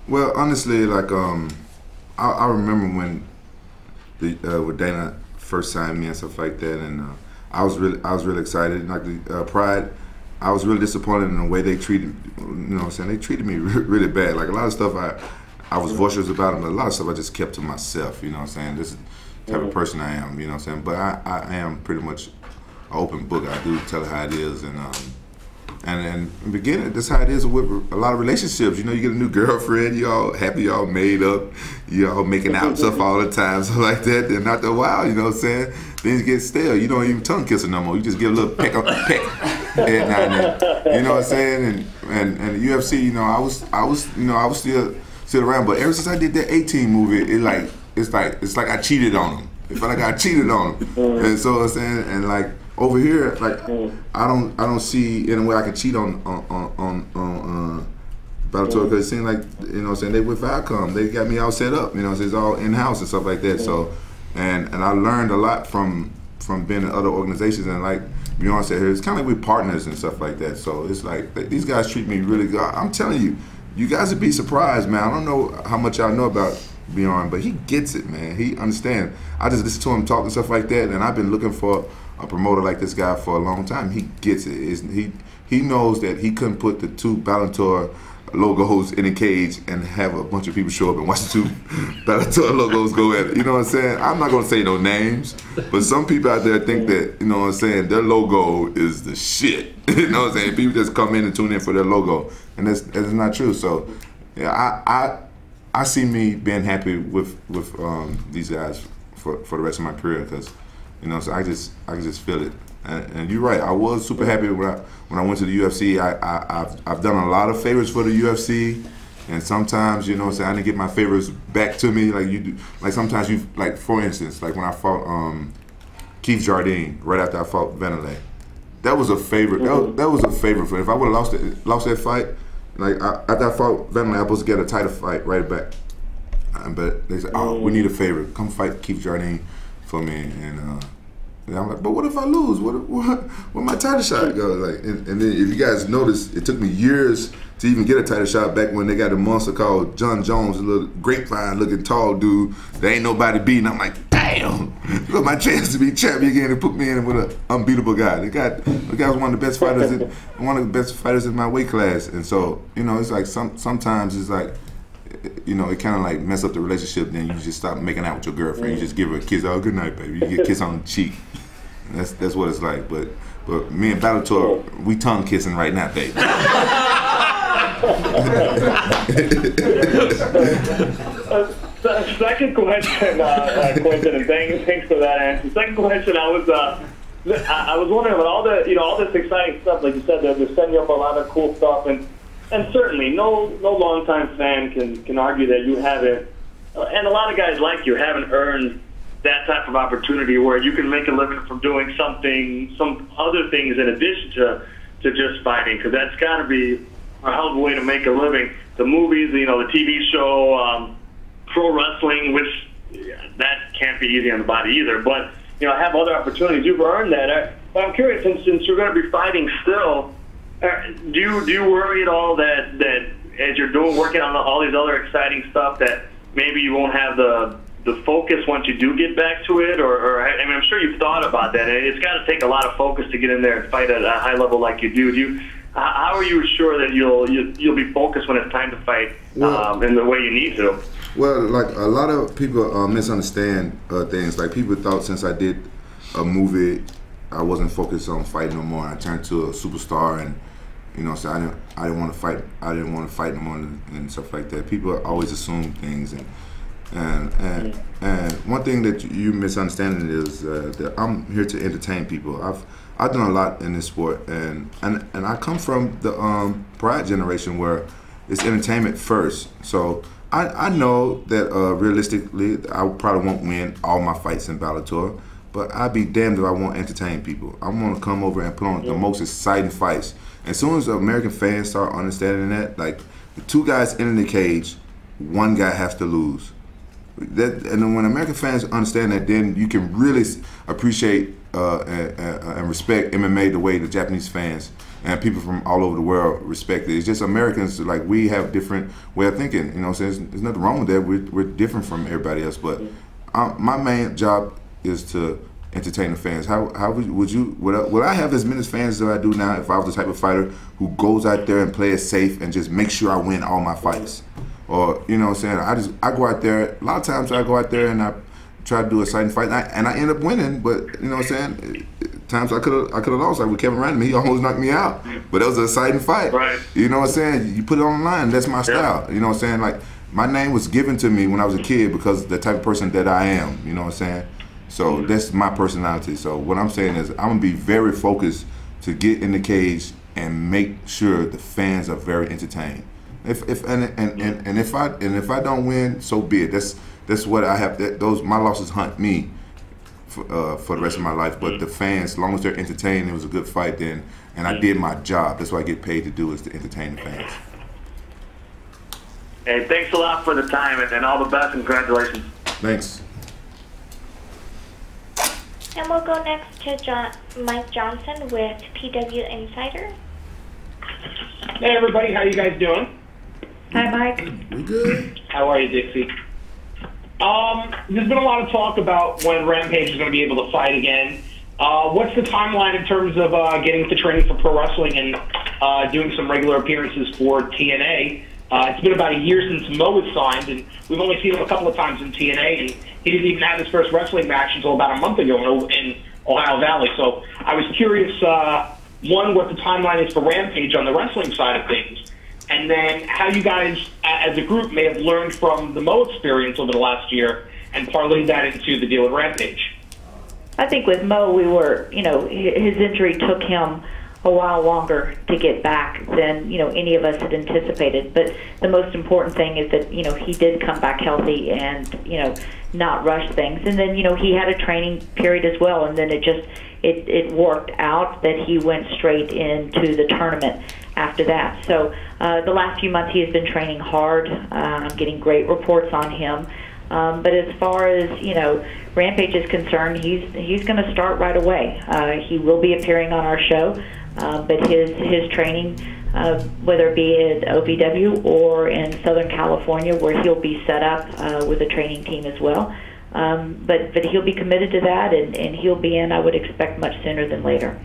Well, honestly, like I remember when when Dana first signed me and stuff like that, and I was really excited. Like the Pride, I was really disappointed in the way they treated. They treated me really bad. Like a lot of stuff I was voiceless about, and a lot of stuff I just kept to myself. This is the type of person I am. But I am pretty much an open book. I do tell it how it is, and in the beginning, that's how it is with a lot of relationships. You get a new girlfriend, you all happy, you all made up, you all making out stuff all the time, so like that. Then after a while, things get stale. You don't even tongue kiss her no more. You just give a little peck every now and then. You know what I'm saying? And the UFC, I was still around, but ever since I did that H.E.A.T movie, it's like I cheated on them. It felt like I cheated on them. And so I'm saying, and like over here, like I don't see any way I can cheat on Bellator, because it seems like, you know what I'm saying, they with Viacom, they got me all set up, you know, so it's all in-house and stuff like that. So, and I learned a lot from being in other organizations, and like Bjorn said here, it's kind of like we're partners and stuff like that. So it's like these guys treat me really good. I'm telling you, you guys would be surprised, man. I don't know how much y'all know about Bjorn, but he gets it, man. He understands. I just listen to him talk and stuff like that, and I've been looking for a promoter like this guy for a long time. He gets it. He knows that he couldn't put the 2 Bellator logos in a cage and have a bunch of people show up and watch the 2 Bellator logos go at it. You know what I'm saying? I'm not gonna say no names, but some people out there think that, you know what I'm saying, their logo is the shit. You know what I'm saying? People just come in and tune in for their logo, and that's not true. So, yeah, I see me being happy with these guys for the rest of my career, because, you know, so I can just feel it. And you're right. I was super happy when I went to the UFC. I've done a lot of favors for the UFC, and sometimes, you know what I'm saying, I didn't get my favors back to me like you do. Like sometimes you, like for instance, like when I fought Keith Jardine right after I fought Vanderlei, that was a favor. That was a favor for. If I would have lost that fight, like after I fought Vanderlei, I was supposed to get a title fight right back. But they said, "Oh, we need a favor. Come fight Keith Jardine for me." And I'm like, but what if I lose? What my title shot go? Like, and then if you guys notice, it took me years to even get a title shot back when they got a monster called John Jones, a little grapevine-looking tall dude that ain't nobody beating. I'm like, damn, look, my chance to be champion again and put me in with an unbeatable guy. The guy was one of the best fighters in my weight class. And so, you know, it's like sometimes it's like, you know, it kind of like mess up the relationship. Then you just stop making out with your girlfriend. You just give her a kiss. Oh, good night, baby. You get a kiss on the cheek. And that's what it's like. But me and Bellator, we tongue kissing right now, baby. Second question, Quinton, and thanks for that answer. Second question, I was wondering about all this exciting stuff. Like you said, they're setting you up a lot of cool stuff, and certainly no longtime fan can argue that you haven't, and a lot of guys like you haven't earned that type of opportunity where you can make a living from doing some other things in addition to just fighting, because that's got to be a hell of a way to make a living. The movies, the TV show, pro wrestling, which that can't be easy on the body either, but have other opportunities. You've earned that. I'm curious, since you're going to be fighting still, do you worry at all that as you're working on all these other exciting stuff, that maybe you won't have the focus once you do get back to it? Or I mean, I'm sure you've thought about that. It's got to take a lot of focus to get in there and fight at a high level like you do. How are you sure that you'll be focused when it's time to fight in the way you need to? Well, like a lot of people misunderstand things. Like people thought since I did a movie, I wasn't focused on fighting no more. I turned to a superstar, and so I didn't want to fight. I didn't want to fight no more and stuff like that. People always assume things, and one thing that you misunderstanding is that I'm here to entertain people. I've done a lot in this sport, and I come from the Bryant generation where it's entertainment first. So I know that realistically I probably won't win all my fights in Bellator, but I'd be damned if I won't entertain people. I want to come over and put on the most exciting fights. As soon as the American fans start understanding that, like the two guys in the cage, one guy has to lose. And then when American fans understand that, then you can really appreciate and respect MMA the way the Japanese fans and people from all over the world respect it. It's just Americans, like, we have different way of thinking. So there's nothing wrong with that. We're different from everybody else. But my main job is to entertain the fans. How would I have as many fans as I do now if I was the type of fighter who goes out there and plays safe and just make sure I win all my fights? Or, you know what I'm saying, I go out there, a lot of times I go out there and I try to do a exciting fight, and I end up winning, but, you know what I'm saying, times I could have lost, like with Kevin Random, he almost knocked me out, but that was an exciting fight. Right. You know what I'm saying, you put it on the line, that's my style, you know what I'm saying, like, my name was given to me when I was a kid because of the type of person that I am, you know what I'm saying, so that's my personality. So what I'm saying is I'm going to be very focused to get in the cage and make sure the fans are very entertained. If I don't win, so be it. That's what I have. My losses hunt me for the rest of my life. But the fans, as long as they're entertained, it was a good fight then, and I did my job. That's what I get paid to do, is to entertain the fans. Hey, thanks a lot for the time, and all the best, and congratulations. Thanks. And we'll go next to Mike Johnson with PW Insider. Hey everybody, how you guys doing? Hi, Mike. We good. How are you, Dixie? There's been a lot of talk about when Rampage is going to be able to fight again. What's the timeline in terms of getting to training for pro wrestling and doing some regular appearances for TNA? It's been about a year since Mo was signed, and we've only seen him a couple of times in TNA, and he didn't even have his first wrestling match until about a month ago in Ohio Valley. So I was curious, one, what the timeline is for Rampage on the wrestling side of things, and then how you guys, as a group, may have learned from the Mo experience over the last year and parlayed that into the deal with Rampage. I think with Mo, we were, his injury took him a while longer to get back than, any of us had anticipated. But the most important thing is that, he did come back healthy and, not rush things. And then, he had a training period as well, and then it worked out that he went straight into the tournament after that. So the last few months he has been training hard. I'm getting great reports on him. But as far as, Rampage is concerned, he's going to start right away. He will be appearing on our show, but his training, whether it be at OVW or in Southern California, where he'll be set up with a training team as well. But he'll be committed to that, and he'll be in, I would expect, much sooner than later.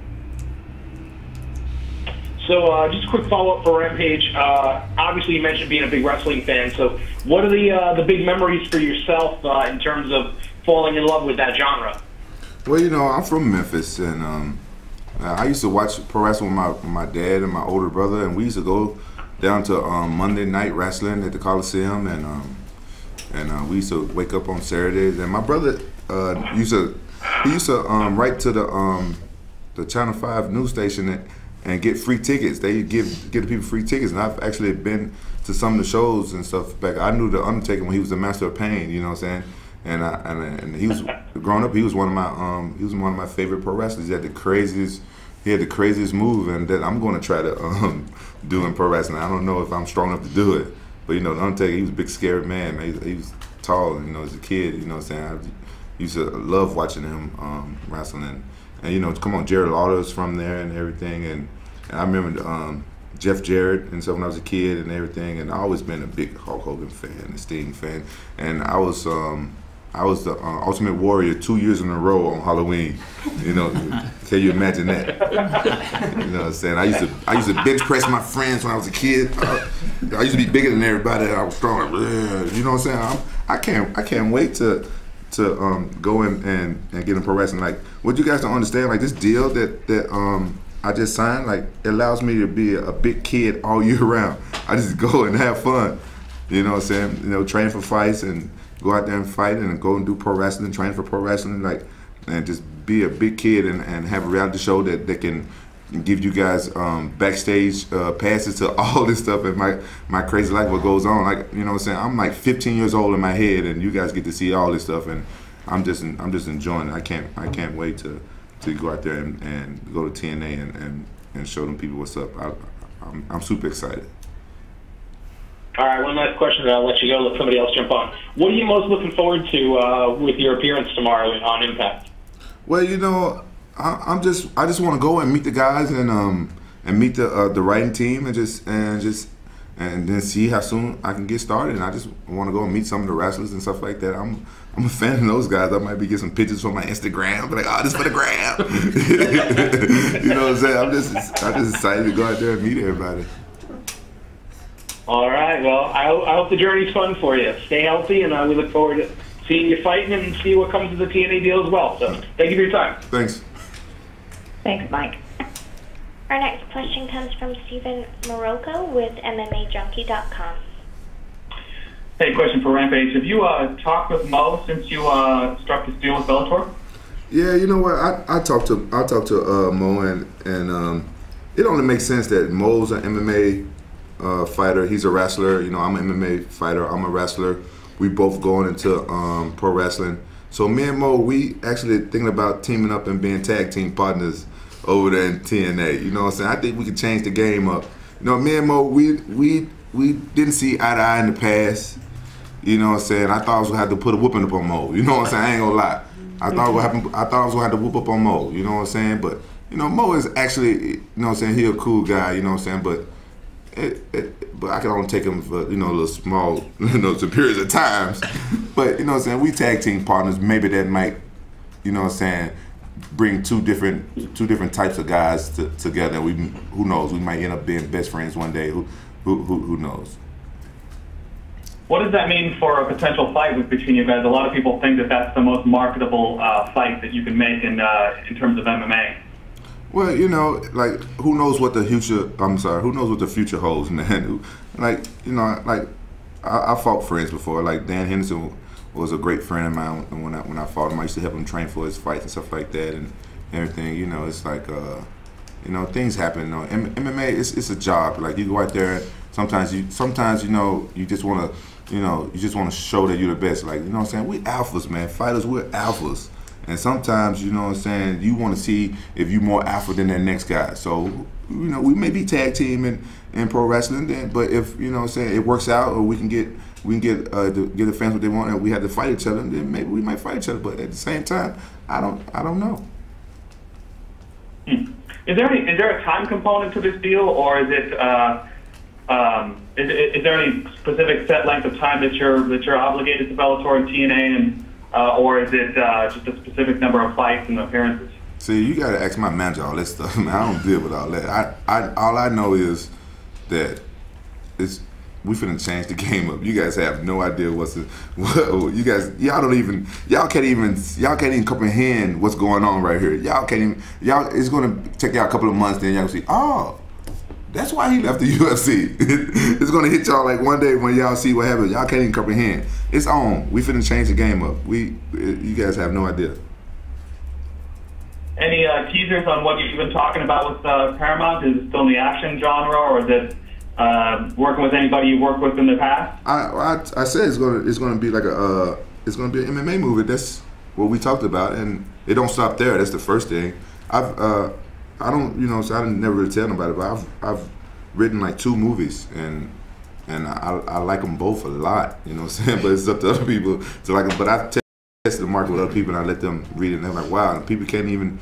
So just a quick follow-up for Rampage. Obviously, you mentioned being a big wrestling fan. So what are the big memories for yourself in terms of falling in love with that genre? Well, I'm from Memphis, and I used to watch pro wrestling with my dad and my older brother, and we used to go down to Monday night wrestling at the Coliseum, and we used to wake up on Saturdays. And my brother used to write to the Channel 5 news station and get free tickets. They give the people free tickets, and I've actually been to some of the shows and stuff back. I knew the Undertaker when he was the Master of Pain, you know what I'm saying? And he was growing up. He was one of my favorite pro wrestlers. He had the craziest move, and that I'm going to try to do in pro wrestling. I don't know if I'm strong enough to do it, but the Undertaker, he was a big scary man. He was tall, as a kid. You know what I'm saying? I used to love watching him wrestling, and come on, Jared Lauder's from there and everything, and I remember Jeff Jarrett and stuff when I was a kid and everything, and I always been a big Hulk Hogan fan, a Sting fan, and I was the Ultimate Warrior 2 years in a row on Halloween. Can you imagine that? You know what I'm saying? I used to bench press my friends when I was a kid. I used to be bigger than everybody. I was strong. You know what I'm saying? I can't wait to go in and get in pro wrestling. Like, what you guys don't understand, like this deal that I just signed, like, it allows me to be a big kid all year round. I just go and have fun. You know what I'm saying? Train for fights and go out there and fight and go and do pro wrestling, train for pro wrestling, and just be a big kid and have a reality show that can give you guys backstage passes to all this stuff and my crazy life, what goes on. Like, you know what I'm saying? I'm like 15 years old in my head, and you guys get to see all this stuff, and I'm just enjoying it. I can't wait to go out there and go to TNA and show them people what's up. I'm super excited. All right, one last question, and I'll let you go. Let somebody else jump on. What are you most looking forward to with your appearance tomorrow on Impact? Well, I just want to go and meet the guys and meet the writing team and then see how soon I can get started. And I just want to go and meet some of the wrestlers and stuff like that. I'm a fan of those guys. I might be getting some pictures for my Instagram. Be like, oh, this for the gram. You know what I'm saying? I'm just excited to go out there and meet everybody. All right. Well, I hope the journey's fun for you. Stay healthy, and we look forward to seeing you fighting and see what comes of the TNA deal as well. So thank you for your time. Thanks. Thanks, Mike. Our next question comes from Steven Morocco with MMAJunkie.com. Hey, question for Rampage. Have you talked with Mo since you struck this deal with Bellator? Yeah, you know what? I talked to Mo, and it only makes sense that Mo's an MMA fighter. He's a wrestler. I'm an MMA fighter. I'm a wrestler. We both going into pro wrestling. So me and Mo, we actually thinking about teaming up and being tag team partners over there in TNA. You know what I'm saying? I think we could change the game up. You know, me and Mo, we didn't see eye to eye in the past. You know what I'm saying? I thought I was gonna have to put a whooping up on Mo. You know what I'm saying? I ain't gonna lie. I thought I was gonna have to whoop up on Mo. You know what I'm saying? But you know, Mo is actually, you know what I'm saying, he a cool guy. You know what I'm saying? But I can only take him for, you know, a little small, you know, some periods of times. But you know what I'm saying? We tag team partners. Maybe that might, you know what I'm saying, bring two different types of guys together. Who knows? We might end up being best friends one day. Who knows? What does that mean for a potential fight between you guys? A lot of people think that that's the most marketable fight that you can make in terms of MMA. Well, you know, like who knows what the future? Who knows what the future holds, man? Like, you know, like I fought friends before. Like Dan Henderson was a great friend of mine when I fought him. I used to help him train for his fights and stuff like that and everything. You know, it's like you know, things happen. You know, MMA it's a job. Like you go out there. Sometimes you know you just want to show that you're the best. Like, you know what I'm saying? We alphas, man. Fighters, we're alphas. And sometimes, you know what I'm saying, you want to see if you're more alpha than that next guy. So, you know, we may be tag team in pro wrestling, then, but if, you know what I'm saying, it works out or we can get the fans what they want and we have to fight each other, then maybe we might fight each other. But at the same time, I don't know. Is there a time component to this deal, or is it is there any specific set length of time that you're obligated to Bellator and TNA, and or is it just a specific number of fights and appearances? See, you gotta ask my manager all that stuff. Man, I don't deal with all that. All I know is that we finna change the game up. You guys have no idea y'all can't even comprehend what's going on right here. It's gonna take y'all a couple of months, then y'all see, oh, that's why he left the UFC. It's gonna hit y'all like one day when y'all see what happened. Y'all can't even comprehend. It's on. We finna change the game up. You guys have no idea. Any teasers on what you've been talking about with Paramount? Is it still in the action genre, or is it working with anybody you worked with in the past? I said it's gonna be like it's gonna be an MMA movie. That's what we talked about, and it don't stop there. That's the first thing. I don't, you know, so I didn't never really tell nobody, but I've written like 2 movies, and I like them both a lot, you know what I'm saying? But it's up to other people to like them. But I tested the market with other people, and I let them read it, and they're like, wow, and people can't even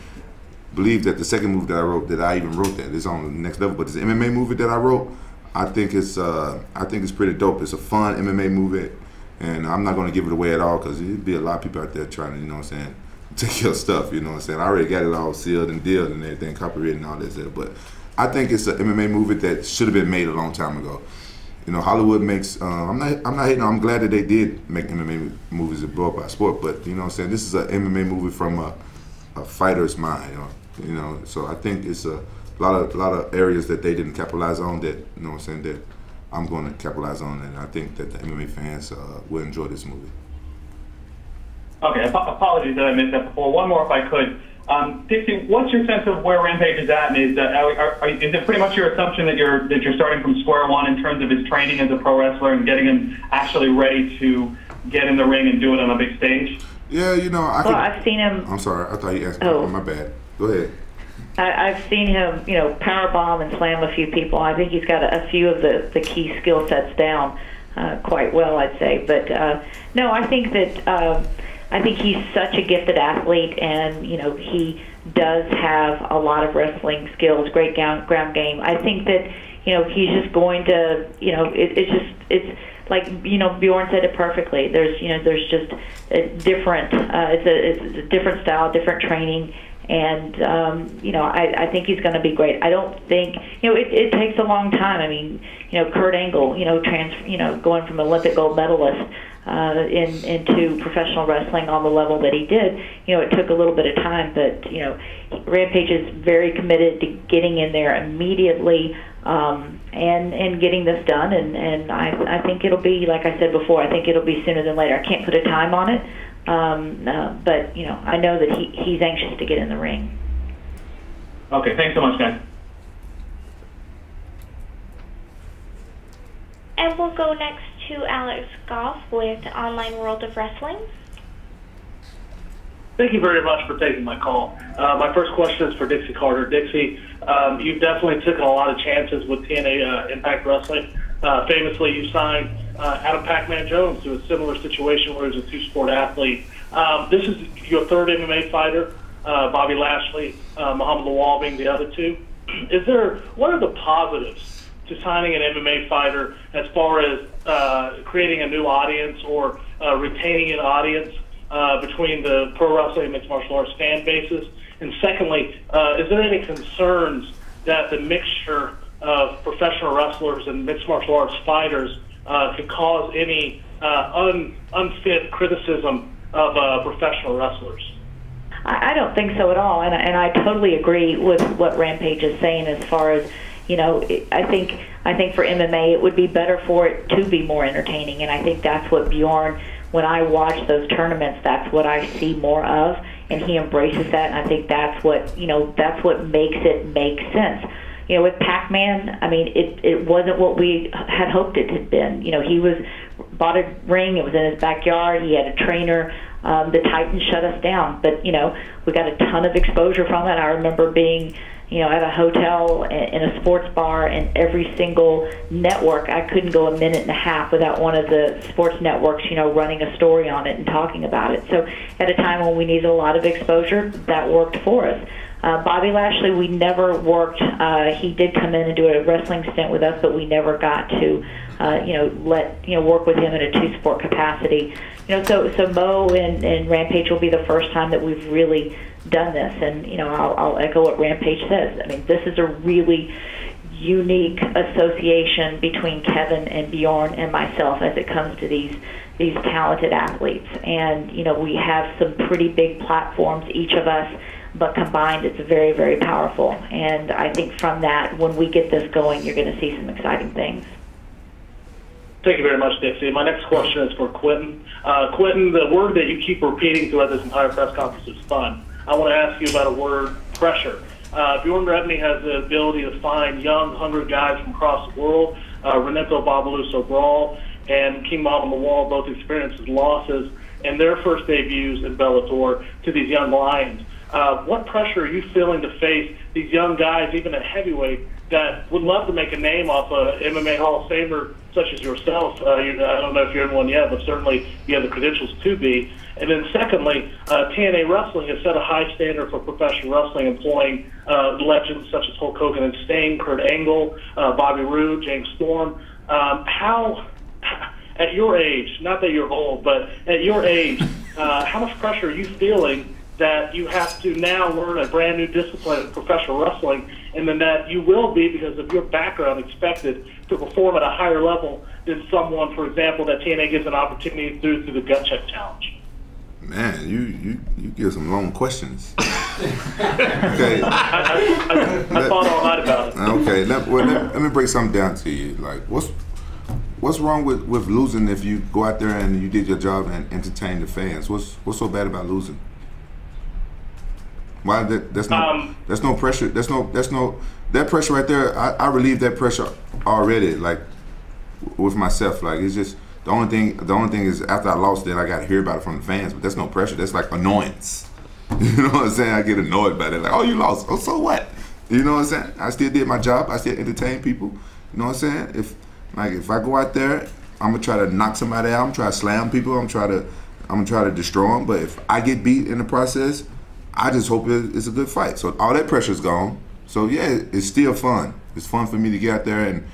believe that the second movie that I wrote, that I even wrote that. It's on the next level. But this MMA movie that I wrote, I think it's pretty dope. It's a fun MMA movie, and I'm not gonna give it away at all because there'd be a lot of people out there trying to, you know what I'm saying, take your stuff, you know what I'm saying? I already got it all sealed and dealed and everything, copyrighted and all that stuff. But I think it's an MMA movie that should have been made a long time ago. You know, Hollywood makes. I'm not hating. I'm glad that they did make MMA movies that blow up our sport. But you know what I'm saying? This is an MMA movie from a fighter's mind. You know, so I think it's a lot of areas that they didn't capitalize on that, you know what I'm saying, that I'm going to capitalize on, and I think that the MMA fans will enjoy this movie. Okay, apologies that I missed that before. One more if I could. Dixie, what's your sense of where Rampage is at? And is it pretty much your assumption that you're starting from square one in terms of his training as a pro wrestler and getting him actually ready to get in the ring and do it on a big stage? Yeah, you know, I've seen him. I'm sorry, I thought you asked me. Oh, my bad. Go ahead. I've seen him, you know, powerbomb and slam a few people. I think he's got a few of the key skill sets down quite well, I'd say. But no, I think that. I think he's such a gifted athlete, and you know he does have a lot of wrestling skills, great ground game. I think that you know he's just going to, you know, it's like, you know, Bjorn said it perfectly. There's just a different it's a different style, different training, and you know I think he's going to be great. I don't think, you know, it takes a long time. I mean, you know, Kurt Angle, you know, going from Olympic gold medalist into professional wrestling on the level that he did, you know, it took a little bit of time, but you know, Rampage is very committed to getting in there immediately and getting this done, and I think it'll be, like I said before, I think it'll be sooner than later. I can't put a time on it, but you know, I know that he's anxious to get in the ring. Okay, thanks so much, guys. And we'll go next to Alex Goff with Online World of Wrestling. Thank you very much for taking my call. My first question is for Dixie Carter. Dixie, you've definitely taken a lot of chances with TNA Impact Wrestling. Famously, you signed Adam Pac-Man Jones to a similar situation where he was a two-sport athlete. This is your third MMA fighter, Bobby Lashley, Muhammad Lawal being the other two. What are the positives to signing an MMA fighter as far as creating a new audience or retaining an audience between the pro wrestling and mixed martial arts fan bases? And secondly, is there any concerns that the mixture of professional wrestlers and mixed martial arts fighters could cause any unfit criticism of professional wrestlers? I don't think so at all, and I totally agree with what Rampage is saying as far as, you know, I think for MMA it would be better for it to be more entertaining, and I think that's what Bjorn, when I watch those tournaments, that's what I see more of, and he embraces that, and I think that's what, you know, that's what makes it make sense. You know, with Pac-Man, I mean, it wasn't what we had hoped it had been. You know, he bought a ring, it was in his backyard, he had a trainer. The Titans shut us down, but, you know, we got a ton of exposure from it. I remember being, you know, at a hotel in a sports bar, and every single network, I couldn't go a minute and a half without one of the sports networks, you know, running a story on it and talking about it. So at a time when we needed a lot of exposure, that worked for us. Bobby Lashley, we never worked. He did come in and do a wrestling stint with us, but we never got to, work with him in a two-sport capacity. You know, so Mo and Rampage will be the first time that we've really done this, and you know, I'll echo what Rampage says. I mean, this is a really unique association between Kevin and Bjorn and myself as it comes to these talented athletes. And you know, we have some pretty big platforms, each of us, but combined it's very, very powerful. And I think from that, when we get this going, you're going to see some exciting things. Thank you very much, Dixie. My next question is for Quinton. Quinton, the word that you keep repeating throughout this entire press conference is fun. I want to ask you about a word, pressure. Bjorn Rebney has the ability to find young, hungry guys from across the world. Renato Babaluso Brawl and King Muhammad Lawal both experienced losses in their first debuts in Bellator to these young lions. What pressure are you feeling to face these young guys, even at heavyweight, that would love to make a name off a MMA Hall of Famer such as yourself? I don't know if you're in one yet, but certainly you have the credentials to be. And then secondly, TNA Wrestling has set a high standard for professional wrestling, employing legends such as Hulk Hogan and Sting, Kurt Angle, Bobby Roode, James Storm. How, at your age, not that you're old, but at your age, how much pressure are you feeling that you have to now learn a brand new discipline of professional wrestling, and then that you will be, because of your background, expected to perform at a higher level than someone, for example, that TNA gives an opportunity through the Gut Check Challenge? Man, you give some long questions. Okay. I thought all night about it. Okay, let me break something down to you. Like, what's wrong with losing if you go out there and you did your job and entertain the fans? What's so bad about losing? Why that's no pressure. That pressure right there. I relieve that pressure already. Like with myself. Like it's just the only thing is after I lost it, I got to hear about it from the fans. But that's no pressure. That's like annoyance. You know what I'm saying? I get annoyed by it. Like, oh, you lost. Oh, so what? You know what I'm saying? I still did my job. I still entertained people. You know what I'm saying? If I go out there, I'm gonna try to knock somebody out. I'm gonna try to slam people. I'm gonna try to destroy them. But if I get beat in the process, I just hope it's a good fight. So all that pressure's gone. So yeah, it's still fun. It's fun for me to get out there and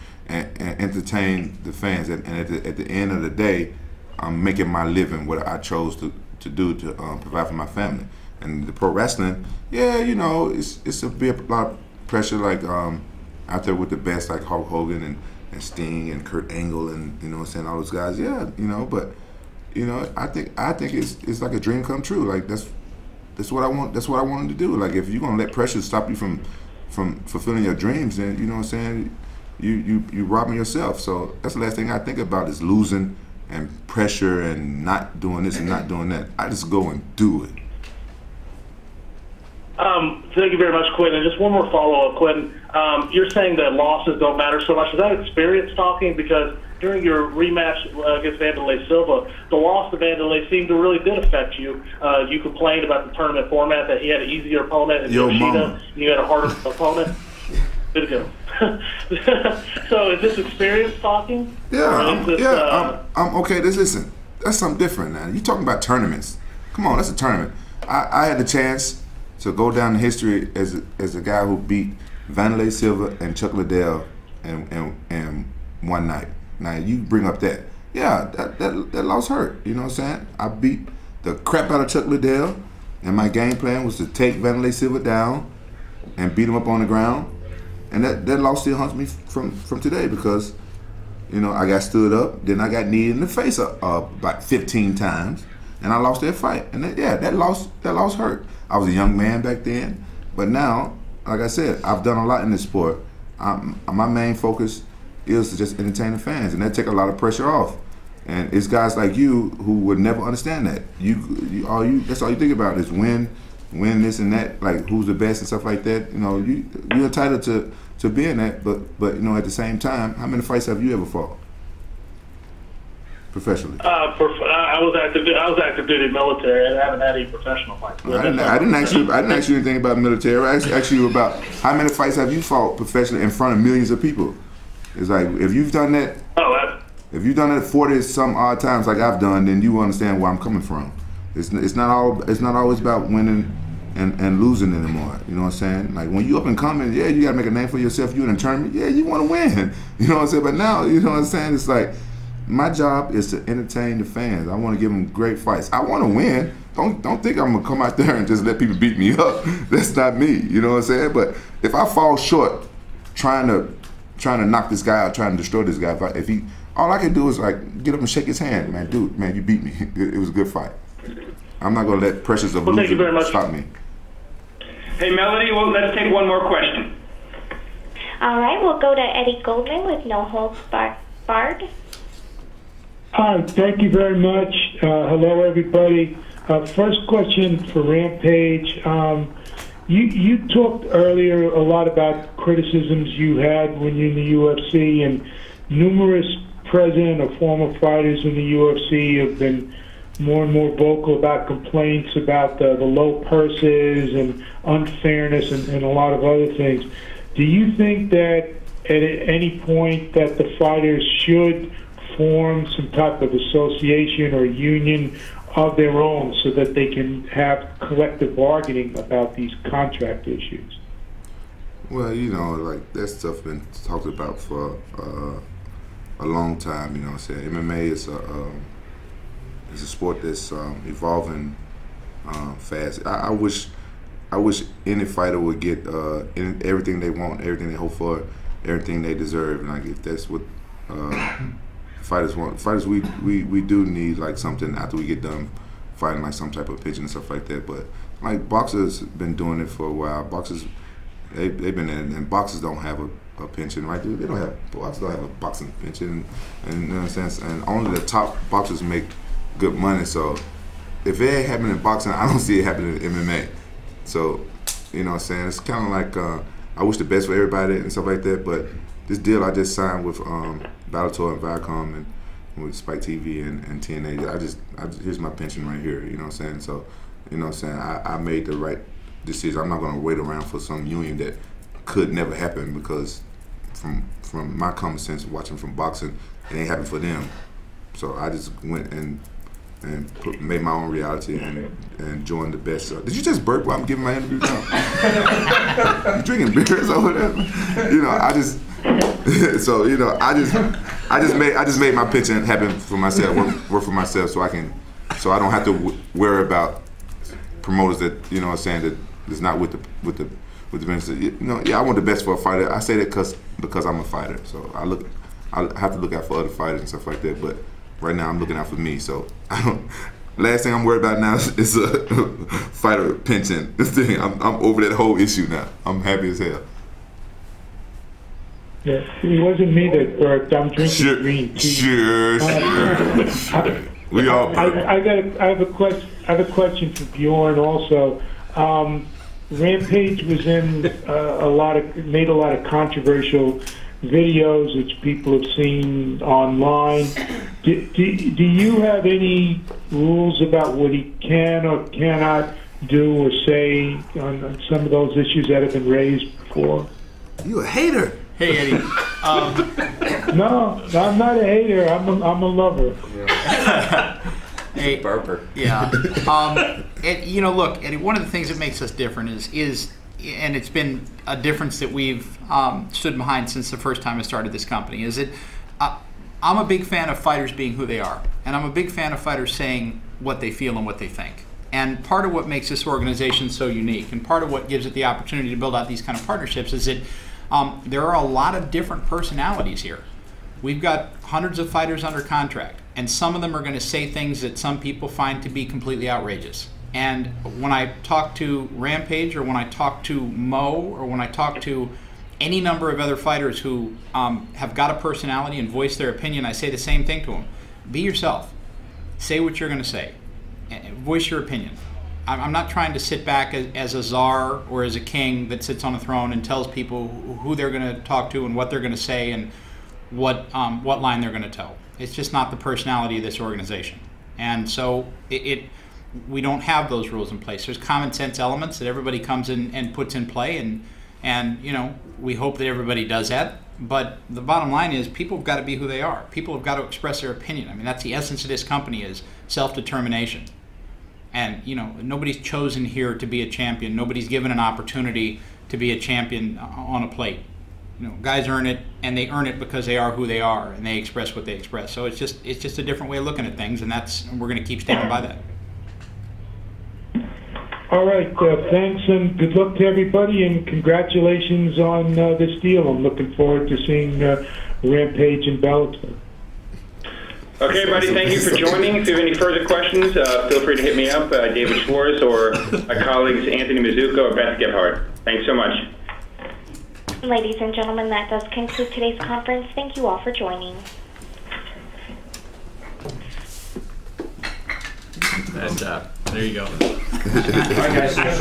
entertain the fans. And at the end of the day, I'm making my living what I chose to do to provide for my family. And the pro wrestling, yeah, you know, it's a lot of pressure. Like out there with the best, like Hulk Hogan and Sting and Kurt Angle and, you know what I'm saying, all those guys. Yeah, you know, but you know, I think it's like a dream come true. Like that's what I want. That's what I wanted to do. Like if you're gonna let pressure stop you from fulfilling your dreams, then you know what I'm saying, you robbing yourself. So that's the last thing I think about is losing and pressure and not doing this and not doing that. I just go and do it. Thank you very much, Quinton. Just one more follow-up, Quinton. You're saying that losses don't matter so much. Is that experience talking? Because during your rematch against Wanderlei Silva, the loss of Wanderlei seemed to really did affect you. You complained about the tournament format, that he had an easier opponent, and Yoshida, you had a harder opponent. Good to go. So is this experience talking? Yeah, I'm okay. Listen, that's something different, man. You talking about tournaments? Come on, that's a tournament. I had the chance to go down in history as a guy who beat Wanderlei Silva and Chuck Liddell and one night. Now you bring up that, that loss hurt. You know what I'm saying? I beat the crap out of Chuck Liddell, and my game plan was to take Wanderlei Silva down and beat him up on the ground. And that loss still haunts me from today because, you know, I got stood up, then I got kneed in the face about 15 times, and I lost that fight. And that loss hurt. I was a young man back then, but now, like I said, I've done a lot in this sport. My main focus is to just entertain the fans, and that take a lot of pressure off. And it's guys like you who would never understand that. That's all you think about is win this and that, like who's the best and stuff like that. You know, you're entitled to being that, but you know, at the same time, how many fights have you ever fought professionally? I was active duty military. I haven't had any professional fights. I didn't ask you anything about military. I asked you about how many fights have you fought professionally in front of millions of people. It's like if you've done that. If you've done it 40 some odd times like I've done, then you understand where I'm coming from. It's not always about winning and losing anymore. You know what I'm saying? Like when you up and coming, you gotta make a name for yourself. You in a tournament, you want to win. You know what I'm saying? But now, you know what I'm saying? It's like my job is to entertain the fans. I want to give them great fights. I want to win. Don't think I'm gonna come out there and just let people beat me up. That's not me. You know what I'm saying? But if I fall short, trying to knock this guy out, trying to destroy this guy, if he all I can do is like get up and shake his hand, man. Dude, man, you beat me. It was a good fight. I'm not gonna let pressures of losing stop me. Hey, Melody, well, let's take one more question. All right, we'll go to Eddie Goldman with No Holds Barred. Hi, thank you very much. Hello, everybody. First question for Rampage. You talked earlier a lot about criticisms you had when you're in the UFC, and numerous present or former fighters in the UFC have been more and more vocal about complaints about the low purses and unfairness and a lot of other things. Do you think that at any point that the fighters should form some type of association or union of their own so that they can have collective bargaining about these contract issues? Well, you know, like that stuff been talked about for a long time. You know what I'm saying? MMA is a sport that's evolving fast. I wish any fighter would get everything they want, everything they hope for, everything they deserve. And like if that's what fighters want, we do need like something after we get done fighting, like some type of pension and stuff like that. But like boxers been doing it for a while. Boxers they've been in, and boxers don't have a pension, right? They don't have boxers don't have a boxing pension, and you know what I'm saying? And only the top boxers make good money. So if it ain't happening in boxing, I don't see it happening in MMA. So, you know what I'm saying? It's kind of like I wish the best for everybody and stuff like that, but this deal I just signed with Bellator and Viacom and with Spike TV and TNA, I just here's my pension right here, you know what I'm saying? So, you know what I'm saying? I made the right decision. I'm not going to wait around for some union that could never happen, because from my common sense watching from boxing, it ain't happened for them. So I just went and made my own reality and joined the best. Did you just burp while I'm giving my interview now? You drinking beers over there? You know, I just so you know, I just made my pension happen for myself, work for myself, so I don't have to worry about promoters that, you know what I'm saying, that is not with the business. You know, I want the best for a fighter. I say that because I'm a fighter, so I have to look out for other fighters and stuff like that, but right now I'm looking out for me, so last thing I'm worried about now is a fighter pension. This thing, I'm over that whole issue now. I'm happy as hell. Yeah, it wasn't me that burped. I'm drinking green tea. Sure. We all burp. I have a question for Bjorn also. Rampage was in made a lot of controversial videos which people have seen online. Do you have any rules about what he can or cannot do or say on some of those issues that have been raised before? You a hater? Hey, Eddie. No, I'm not a hater. I'm a lover. Hey, Barber. Yeah. You know, look, Eddie, one of the things that makes us different is, and it's been a difference that we've stood behind since the first time I started this company, is that I'm a big fan of fighters being who they are, and I'm a big fan of fighters saying what they feel and what they think. And part of what makes this organization so unique, and part of what gives it the opportunity to build out these kind of partnerships, is that there are a lot of different personalities here. We've got hundreds of fighters under contract, and some of them are going to say things that some people find to be completely outrageous. And when I talk to Rampage, or when I talk to Mo, or when I talk to any number of other fighters who have got a personality and voice their opinion, I say the same thing to them. Be yourself. Say what you're going to say. Voice your opinion. I'm not trying to sit back as a czar or as a king that sits on a throne and tells people who they're going to talk to and what they're going to say and what line they're going to tell. It's just not the personality of this organization. And so we don't have those rules in place. There's common sense elements that everybody comes in and puts in play, and you know, we hope that everybody does that. But the bottom line is people have got to be who they are. People have got to express their opinion. I mean, that's the essence of this company, is self-determination. And you know, nobody's chosen here to be a champion. Nobody's given an opportunity to be a champion on a plate. You know, guys earn it, and they earn it because they are who they are, and they express what they express. So it's just a different way of looking at things, and we're going to keep standing by that. All right, thanks and good luck to everybody, and congratulations on this deal. I'm looking forward to seeing Rampage and Bellator. Okay, buddy, thank you for joining. If you have any further questions, feel free to hit me up, David Schwartz, or my colleagues Anthony Mizuko or Beth Gebhardt. Thanks so much. Ladies and gentlemen, that does conclude today's conference. Thank you all for joining. And there you go. All right, guys.